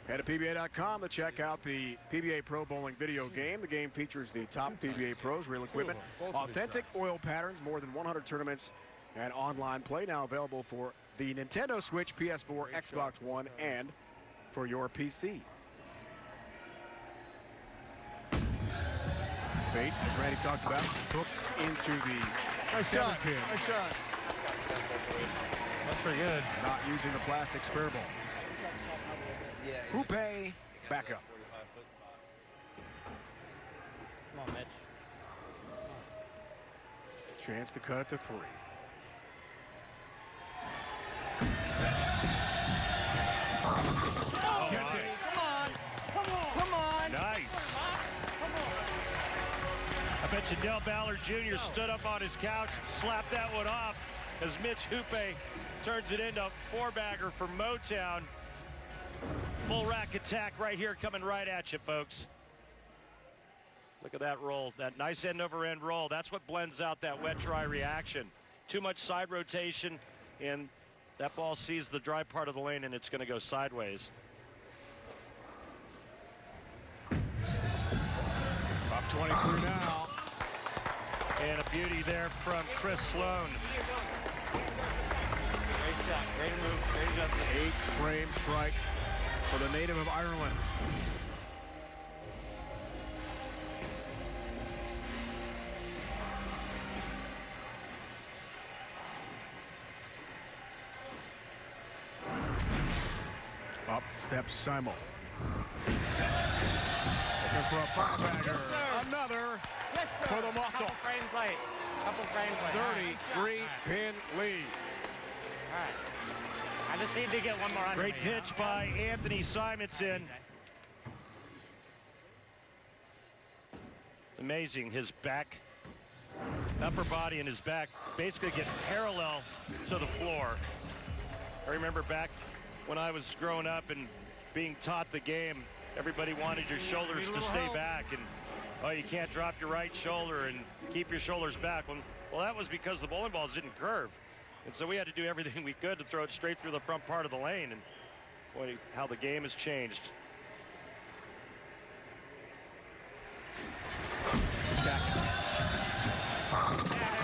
Head to PBA.com to check out the PBA Pro Bowling video game. The game features the top PBA pros, real equipment, authentic oil patterns, more than 100 tournaments, and online play. Now available for the Nintendo Switch, PS4, Xbox One, and for your PC. Bate, as Randy talked about, hooks into the Nice center shot. pin. Nice shot. That's pretty good. Not using the plastic spare ball. Hoope back up. Come on, Mitch. Chance to cut it to 3. Gets it. Come on. Nice. I bet you Del Ballard Jr. stood up on his couch and slapped that one off as Mitch Hoope turns it into a 4-bagger for Motown. Full rack attack right here coming right at you, folks. Look at that roll, that nice end-over-end roll. That's what blends out that wet-dry reaction. Too much side rotation, and that ball sees the dry part of the lane, and it's going to go sideways. Up 23 now. And a beauty there from Chris Sloan. Great shot. Great move. Great adjustment. 8-frame strike for the native of Ireland. Up steps Simon. Looking for a 5-bagger. Yes, sir. Another Yes, sir. for the muscle. Couple frames late. Couple frames late. 33-pin lead. All right. I just need to get one more under Great me, pitch by Anthony Simonson. Amazing, his back, upper body and his back basically get parallel to the floor. I remember back when I was growing up and being taught the game, everybody wanted your shoulders to stay back, and oh, you can't drop your right shoulder and keep your shoulders back. Well, that was because the bowling balls didn't curve. And so we had to do everything we could to throw it straight through the front part of the lane. And boy, how the game has changed.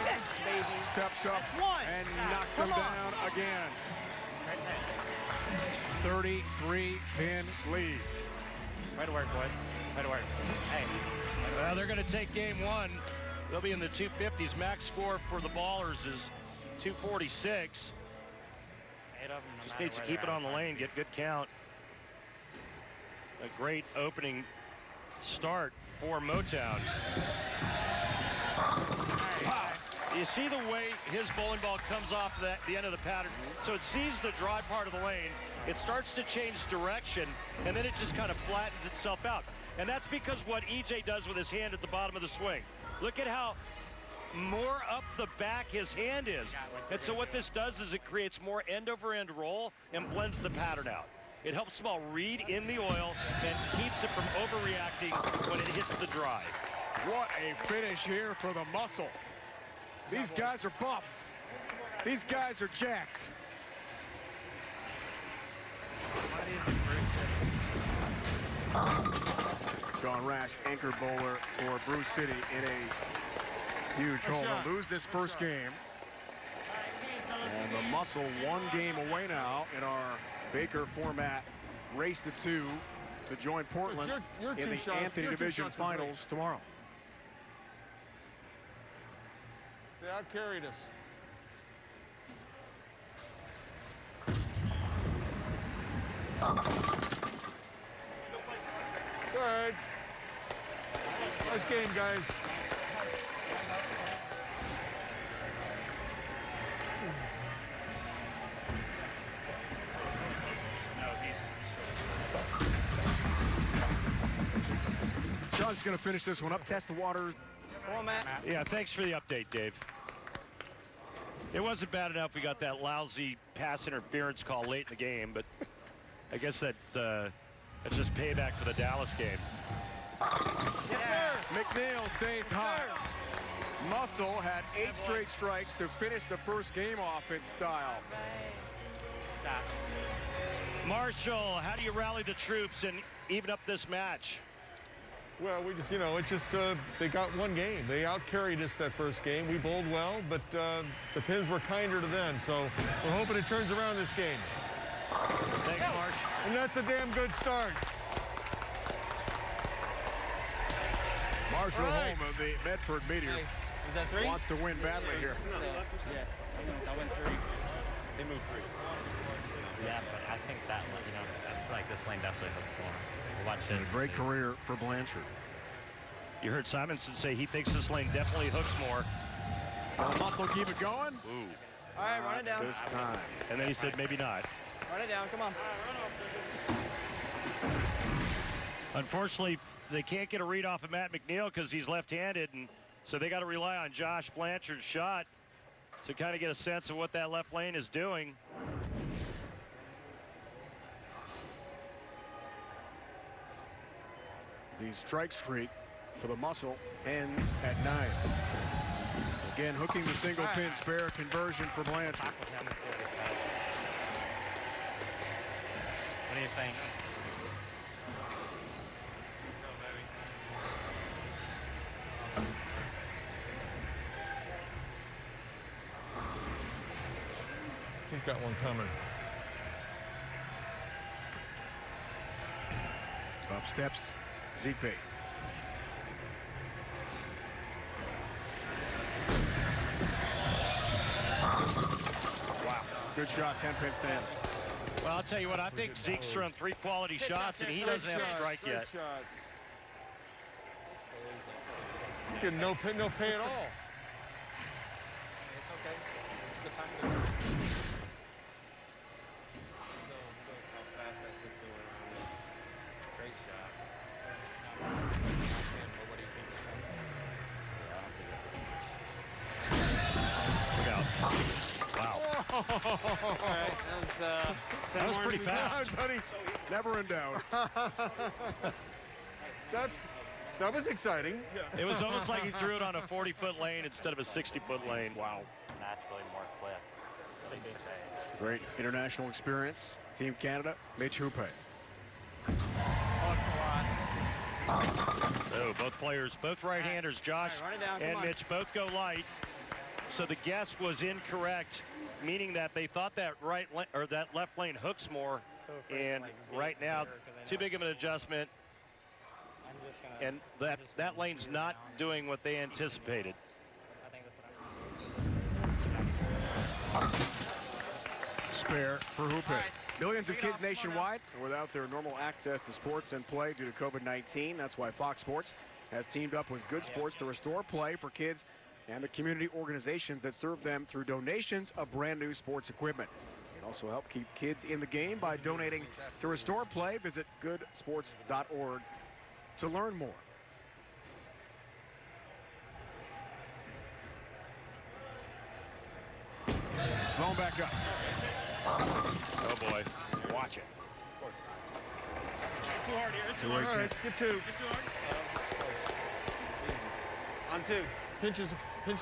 Yes, baby. Steps up and knocks him down again. 33-pin lead. Way to work, boys. Way to work. Hey. Well, they're going to take game one. They'll be in the 250s. Max score for the Ballers is 246. 8 of them, no Just matter needs to where keep it they're on the lane, get good count. A great opening start for Motown. You see the way his bowling ball comes off the end of the pattern. So it sees the dry part of the lane. It starts to change direction, and then it just kind of flattens itself out. And that's because what EJ does with his hand at the bottom of the swing. Look at how more up the back his hand is. And so what this does is it creates more end-over-end roll and blends the pattern out. It helps the ball read in the oil and keeps it from overreacting when it hits the dry. What a finish here for the muscle. These guys are buff. These guys are jacked. Sean Rash, anchor bowler for Brew City in a huge hole. They'll lose this first game. And the muscle 1 game away now in our Baker format race to 2 to join Portland in the Anthony Division Finals tomorrow. They out-carried us. Good. Nice game, guys. Sean Sean's just going to finish this one up, test the waters. Come on, Matt. Yeah, thanks for the update, Dave. It wasn't bad enough we got that lousy pass interference call late in the game, but I guess that's just payback for the Dallas game. Yes, sir. McNeil stays hot. Muscle had 8 straight strikes to finish the first game off in style. Marshall, how do you rally the troops and even up this match? Well, we just, it's just they got one game. They out-carried us that first game. We bowled well, but the Pins were kinder to them, so we're hoping it turns around this game. Thanks, Marsh. And that's a damn good start. Marshall home of the Medford Meteor. Is that 3? Wants to win badly here. Yeah, I went 3. They moved 3. Yeah, but I think that one, I feel like this lane definitely hooks more. We'll watch it. And a great career for Blanchard. You heard Simonson say he thinks this lane definitely hooks more. Muscle keep it going. Ooh. All right, run it down. This time. And then he said maybe not. Run it down, come on. Unfortunately, they can't get a read off of Matt McNeil because he's left-handed, and so they got to rely on Josh Blanchard's shot to kind of get a sense of what that left lane is doing. The strike streak for the Muscle ends at 9. Again, hooking the single pin spare conversion for Blanchard. What do you think? He's got one coming. Up steps ZP. Wow, good shot, 10-pin stance. Well, I'll tell you what, I think Zeke's thrown 3 quality shots, and he doesn't have a strike yet. Getting no pay at all. It's okay. It's a good time to go. Great shot. Look out. Wow. All right, That was pretty fast. Buddy. Never in doubt. That was exciting. It was almost like he threw it on a 40-foot lane instead of a 60-foot lane. Wow. Naturally more cliff. Really good day. Great international experience. Team Canada, Mitch Hoope. Oh, both players, both right-handers, Josh All right, run it down, and come on. Mitch, both go light. So the guess was incorrect, meaning that they thought that that left lane hooks more. And right now, too big of an adjustment. And that lane's not doing what they anticipated. Spare for Hoope. Millions of kids nationwide are without their normal access to sports and play due to COVID-19. That's why Fox Sports has teamed up with Good Sports to restore play for kids and the community organizations that serve them through donations of brand new sports equipment. You can also help keep kids in the game by donating to restore play. Visit goodsports.org to learn more. Slow him back up. Oh, boy. Watch it. Too hard here. Too hard. All right, get 2. Get too hard. On 2. Pinch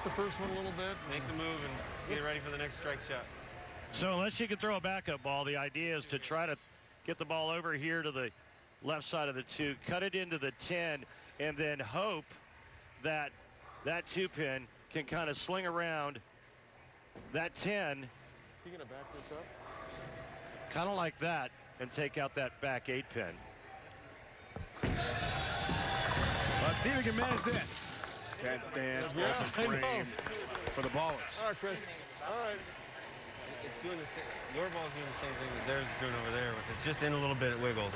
the first one a little bit. Make the move and get ready for the next strike shot. So unless you can throw a backup ball, the idea is to try to get the ball over here to the left side of the 2, cut it into the 10, and then hope that that 2-pin can kind of sling around that 10. Is he going to back this up? Kind of like that, and take out that back 8-pin. Let's see if we can manage this. 10 stands, Yeah, open I know. frame for the ballers. All right, Chris. All right. It's doing the same. Your ball's doing the same thing that theirs is doing over there. It's just in a little bit, it wiggles.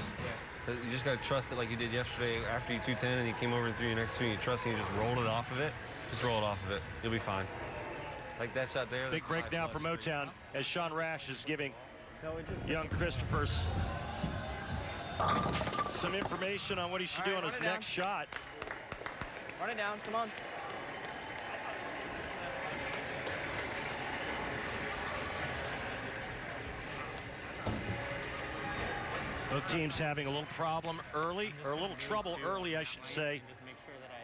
Yeah. You just got to trust it like you did yesterday after you 210 and you came over and threw your next swing. You trust and you just rolled it off of it. Just roll it off of it. You'll be fine. Like that shot there. Big breakdown for Motown as Sean Rash is giving young Christopher's some information on what he should do on his next shot. Run it down. Come on. Both teams having a little problem early, or a little trouble early, I should say,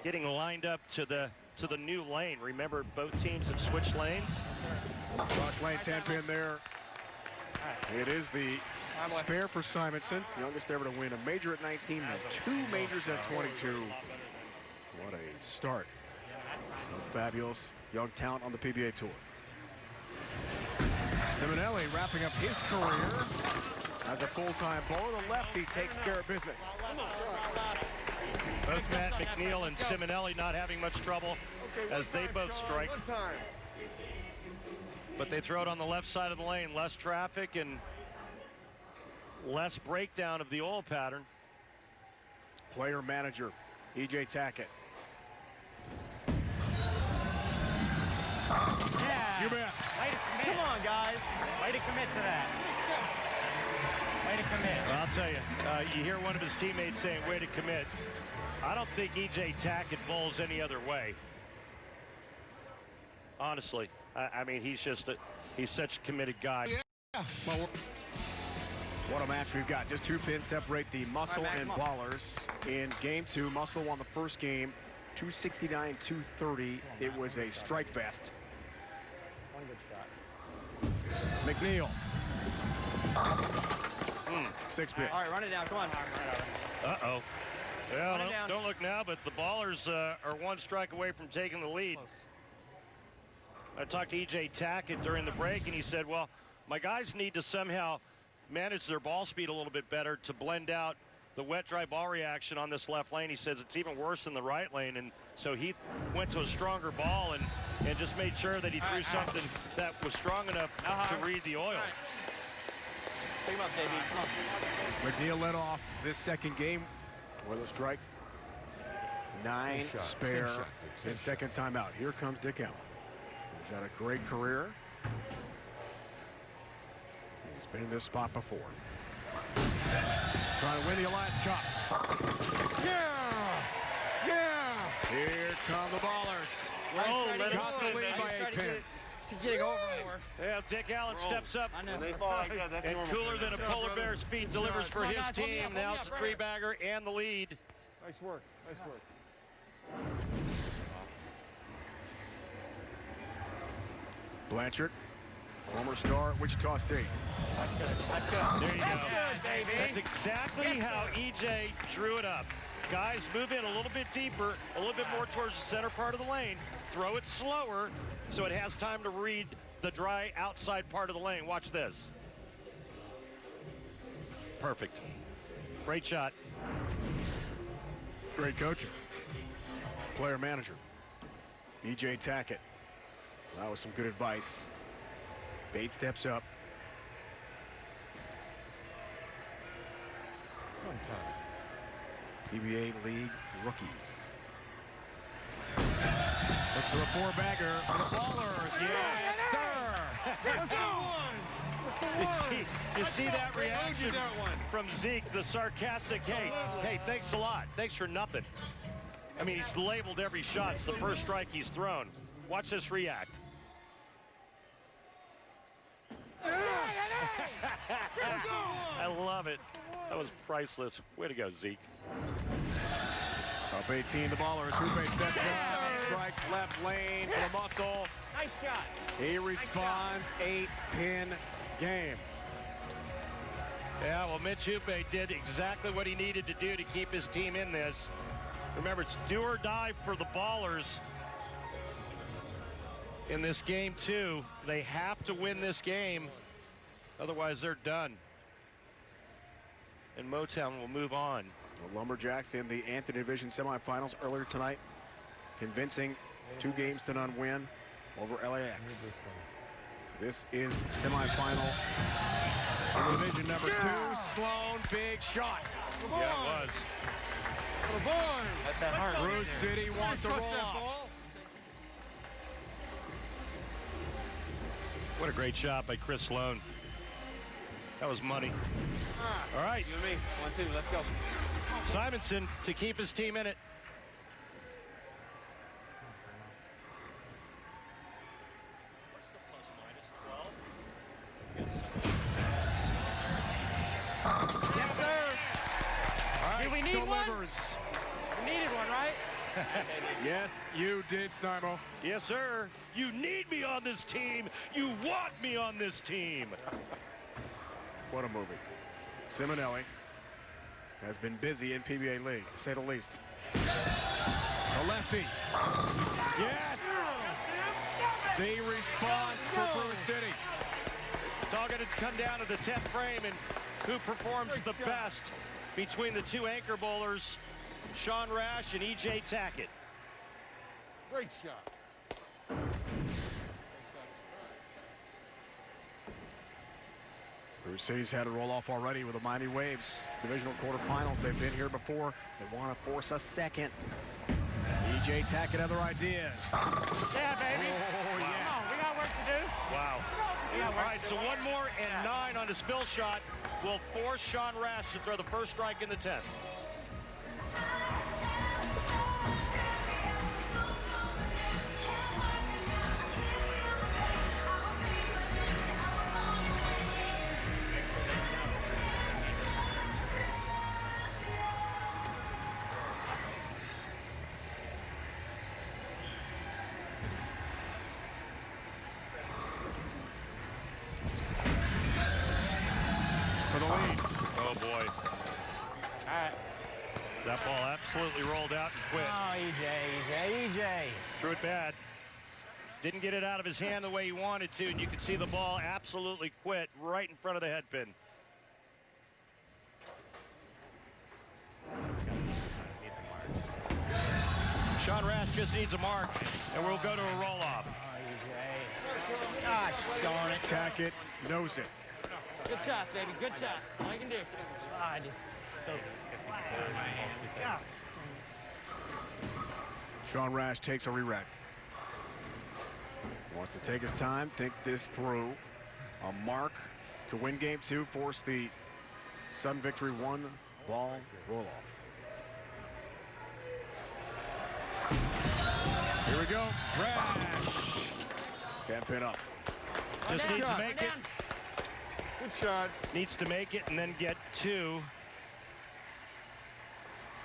getting lined up to the new lane. Remember, both teams have switched lanes. Cross lane 10-pin there. It is the spare for Simonson, youngest ever to win a major at 19, then 2 majors at 22. What a start. Fabulous young talent on the PBA Tour. Simonelli wrapping up his career as a full-time bowler. The lefty takes care of business. Both Matt McNeil and Simonelli not having much trouble as they both strike. But they throw it on the left side of the lane. Less traffic and less breakdown of the oil pattern. Player manager, E.J. Tackett. Yeah. You bet. Come on, guys. Way to commit to that. Way to commit. Well, I'll tell you, you hear one of his teammates saying, way to commit. I don't think E.J. Tackett bowls any other way. Honestly. I mean, he's such a committed guy. Yeah. Well, what a match we've got. Just 2 pins separate the Muscle and Ballers. In game 2, Muscle won the first game, 269-230. It was a strike fest. One good shot. McNeil. 6 pin. All right, run it down. Come on. Uh-oh. Well, don't look now, but the Ballers are 1 strike away from taking the lead. I talked to E.J. Tackett during the break, and he said, well, my guys need to somehow manage their ball speed a little bit better to blend out the wet-dry ball reaction on this left lane. He says it's even worse in the right lane, and so he went to a stronger ball and just made sure that he threw something that was strong enough to read the oil. Pick him up, JB. McNeil led off this second game. Oil strike. 9 spare. His second time out. Here comes Dick Allen. He's had a great career. He's been in this spot before. Trying to win the Alaska Cup. Yeah! Yeah! Here come the Ballers. Got the lead by 8 pins. To get over more. Yeah, Dick Allen steps up. And cooler than a polar bear's feet delivers for his team. Now it's a 3-bagger and the lead. Nice work. Nice work. Blanchard, former star at Wichita State. That's good. That's good. There you go. That's good, baby. That's exactly how E.J. drew it up. Guys, move in a little bit deeper, a little bit more towards the center part of the lane. Throw it slower so it has time to read the dry outside part of the lane. Watch this. Perfect. Great shot. Great coaching. Player manager, E.J. Tackett. That was some good advice. Bate steps up. PBA League rookie. Looks for a 4-bagger for the Ballers. Yes, sir. You see that reaction from Zeke, the sarcastic, hey, thanks a lot. Thanks for nothing. I mean, he's labeled every shot. It's the first strike he's thrown. Watch this react. I love it. That was priceless. Way to go, Zeke. Up 18, the Ballers. Hoope steps up, strikes left lane for the Muscle. Nice shot. He responds. 8-pin game. Yeah, well, Mitch Hoope did exactly what he needed to do to keep his team in this. Remember, it's do or die for the Ballers in this game 2. They have to win this game, otherwise they're done. And Motown will move on. The Lumberjacks in the Anthony Division semifinals earlier tonight, convincing 2-0 win over LAX. This is semifinal in division number 2. Sloan, big shot. Yeah, it was. That's that hard. Brew City wants a roll off. What a great shot by Chris Sloan. That was money. All right. You and me. 1-2. Let's go. Simonson to keep his team in it. Knight we need delivers. one? We needed one, right? Yes, you did, Simo. Yes, sir. You need me on this team. You want me on this team. What a movie. Simonelli has been busy in PBA League, to say the least. The lefty. Yes! The response for Brew City. It's all going to come down to the 10th frame and who performs the best between the two anchor bowlers, Sean Rash and E.J. Tackett. Great shot. Brew City's had a roll-off already with the Miami Waves. Divisional quarterfinals, they've been here before. They want to force a second. E.J. Tackett, other ideas. Yeah, baby. Oh, yes. Come on, we got work to do. Wow. We got work All right, to so do. one more and 9 on a spill shot will force Sean Rash to throw the first strike in the 10th. For the lead. Oh, boy. All right. That ball absolutely rolled out and quit. Oh, EJ. Threw it bad. Didn't get it out of his hand the way he wanted to, and you could see the ball absolutely quit right in front of the head pin. Sean Rash just needs a mark, and we'll go to a roll-off. Gosh darn it. Tackett knows it. Good shots, baby. Good shots. All you can do. I just so. Sean Rash takes a re-rack. Wants to take his time, think this through. A mark to win game 2, force the Sun victory 1-ball roll-off. Here we go. Rash. 10-pin up. Just needs to make it. Good shot. Needs to make it and then get 2.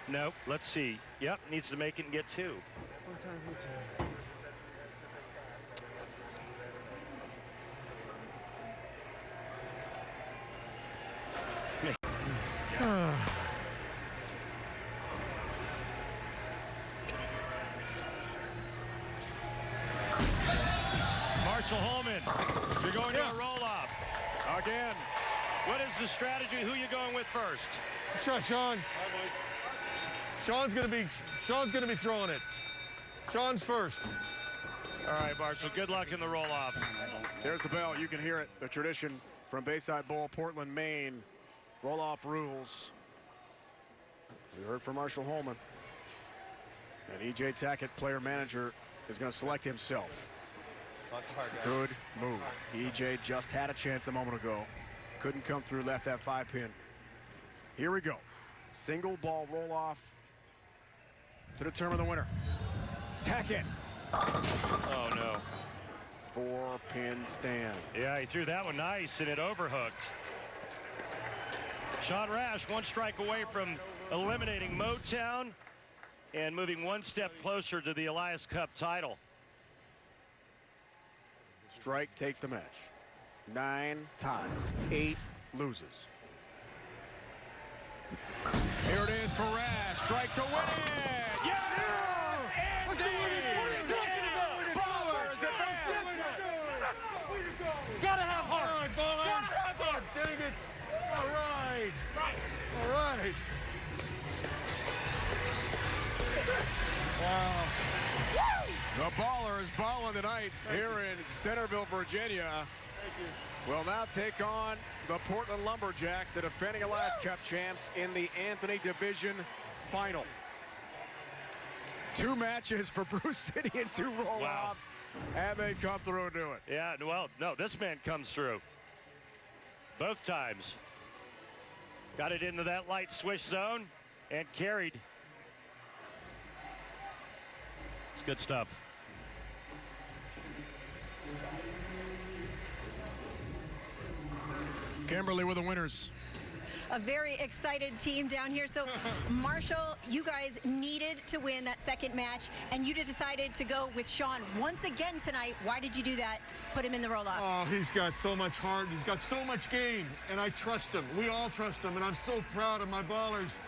Nope, let's see. Yep, needs to make it and get 2. Marshall Holman, you're going to a roll-off. Again. What is the strategy? Who you going with first? Good shot, Sean. Sean's gonna be throwing it. Sean's first. All right, Marshall, good luck in the roll-off. There's the bell. You can hear it. The tradition from Bayside Bowl, Portland, Maine. Roll-off rules. We heard from Marshall Holman. And E.J. Tackett, player-manager, is going to select himself. Good move. E.J. just had a chance a moment ago. Couldn't come through, left that 5-pin. Here we go. Single ball roll-off to determine the winner. Tackett. Oh, no. 4-pin stand. Yeah, he threw that one nice, and it overhooked. Sean Rash, 1 strike away from eliminating Motown and moving 1 step closer to the Elias Cup title. Strike takes the match. 9 ties, 8 loses. Here it is for Rash. Strike to win it. Yes! Indeed! Ballers advance. Gotta have heart. All right, ballers. Gotta have heart. Dang it. All right. All right. Wow. The Ballers balling tonight here in Centerville, Virginia. Will now take on the Portland Lumberjacks, the defending Elias Cup champs, in the Anthony Division Final. 2 matches for Brew City and 2 roll-offs, and they come through and do it. Yeah, well, no, this man comes through. Both times. Got it into that light swish zone and carried. It's good stuff. Kimberly with the winners. a very excited team down here. So, Marshall, you guys needed to win that second match, and you decided to go with Sean once again tonight. Why did you do that? Put him in the roll-off. Oh, he's got so much heart. He's got so much game, and I trust him. We all trust him, and I'm so proud of my ballers.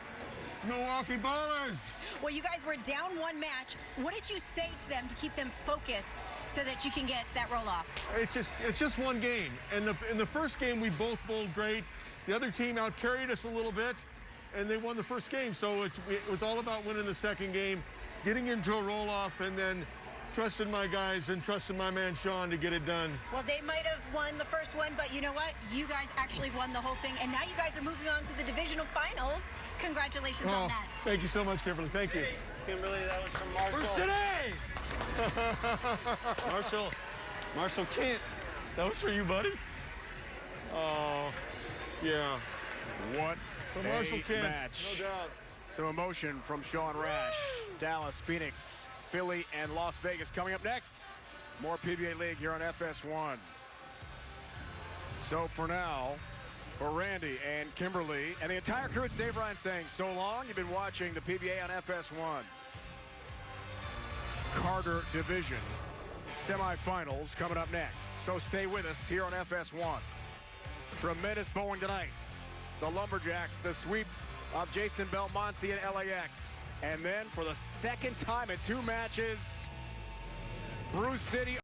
Milwaukee Ballers. Well, you guys were down one match. What did you say to them to keep them focused so that you can get that roll-off? It's just one game. And in the first game, we both bowled great. The other team out-carried us a little bit, and they won the first game. So it was all about winning the second game, getting into a roll-off, and then trusted my guys and trusted my man Sean to get it done. Well, they might have won the first one, but you know what? You guys actually won the whole thing, and now you guys are moving on to the divisional finals. Congratulations on that. Thank you so much, Kimberly. Thank you. Kimberly, that was from Marshall. Marshall Kent. That was for you, buddy. Oh, yeah. What For Marshall Kent, match. no doubt. Some emotion from Sean Rash. Dallas, Phoenix, Philly, and Las Vegas coming up next. More PBA League here on FS1. So for now, for Randy and Kimberly and the entire crew, it's Dave Ryan saying so long. You've been watching the PBA on FS1. Carter Division semifinals coming up next. So stay with us here on FS1. Tremendous bowling tonight. The Lumberjacks, the sweep of Jason Belmonte and LAX. And then for the second time in 2 matches, Brew City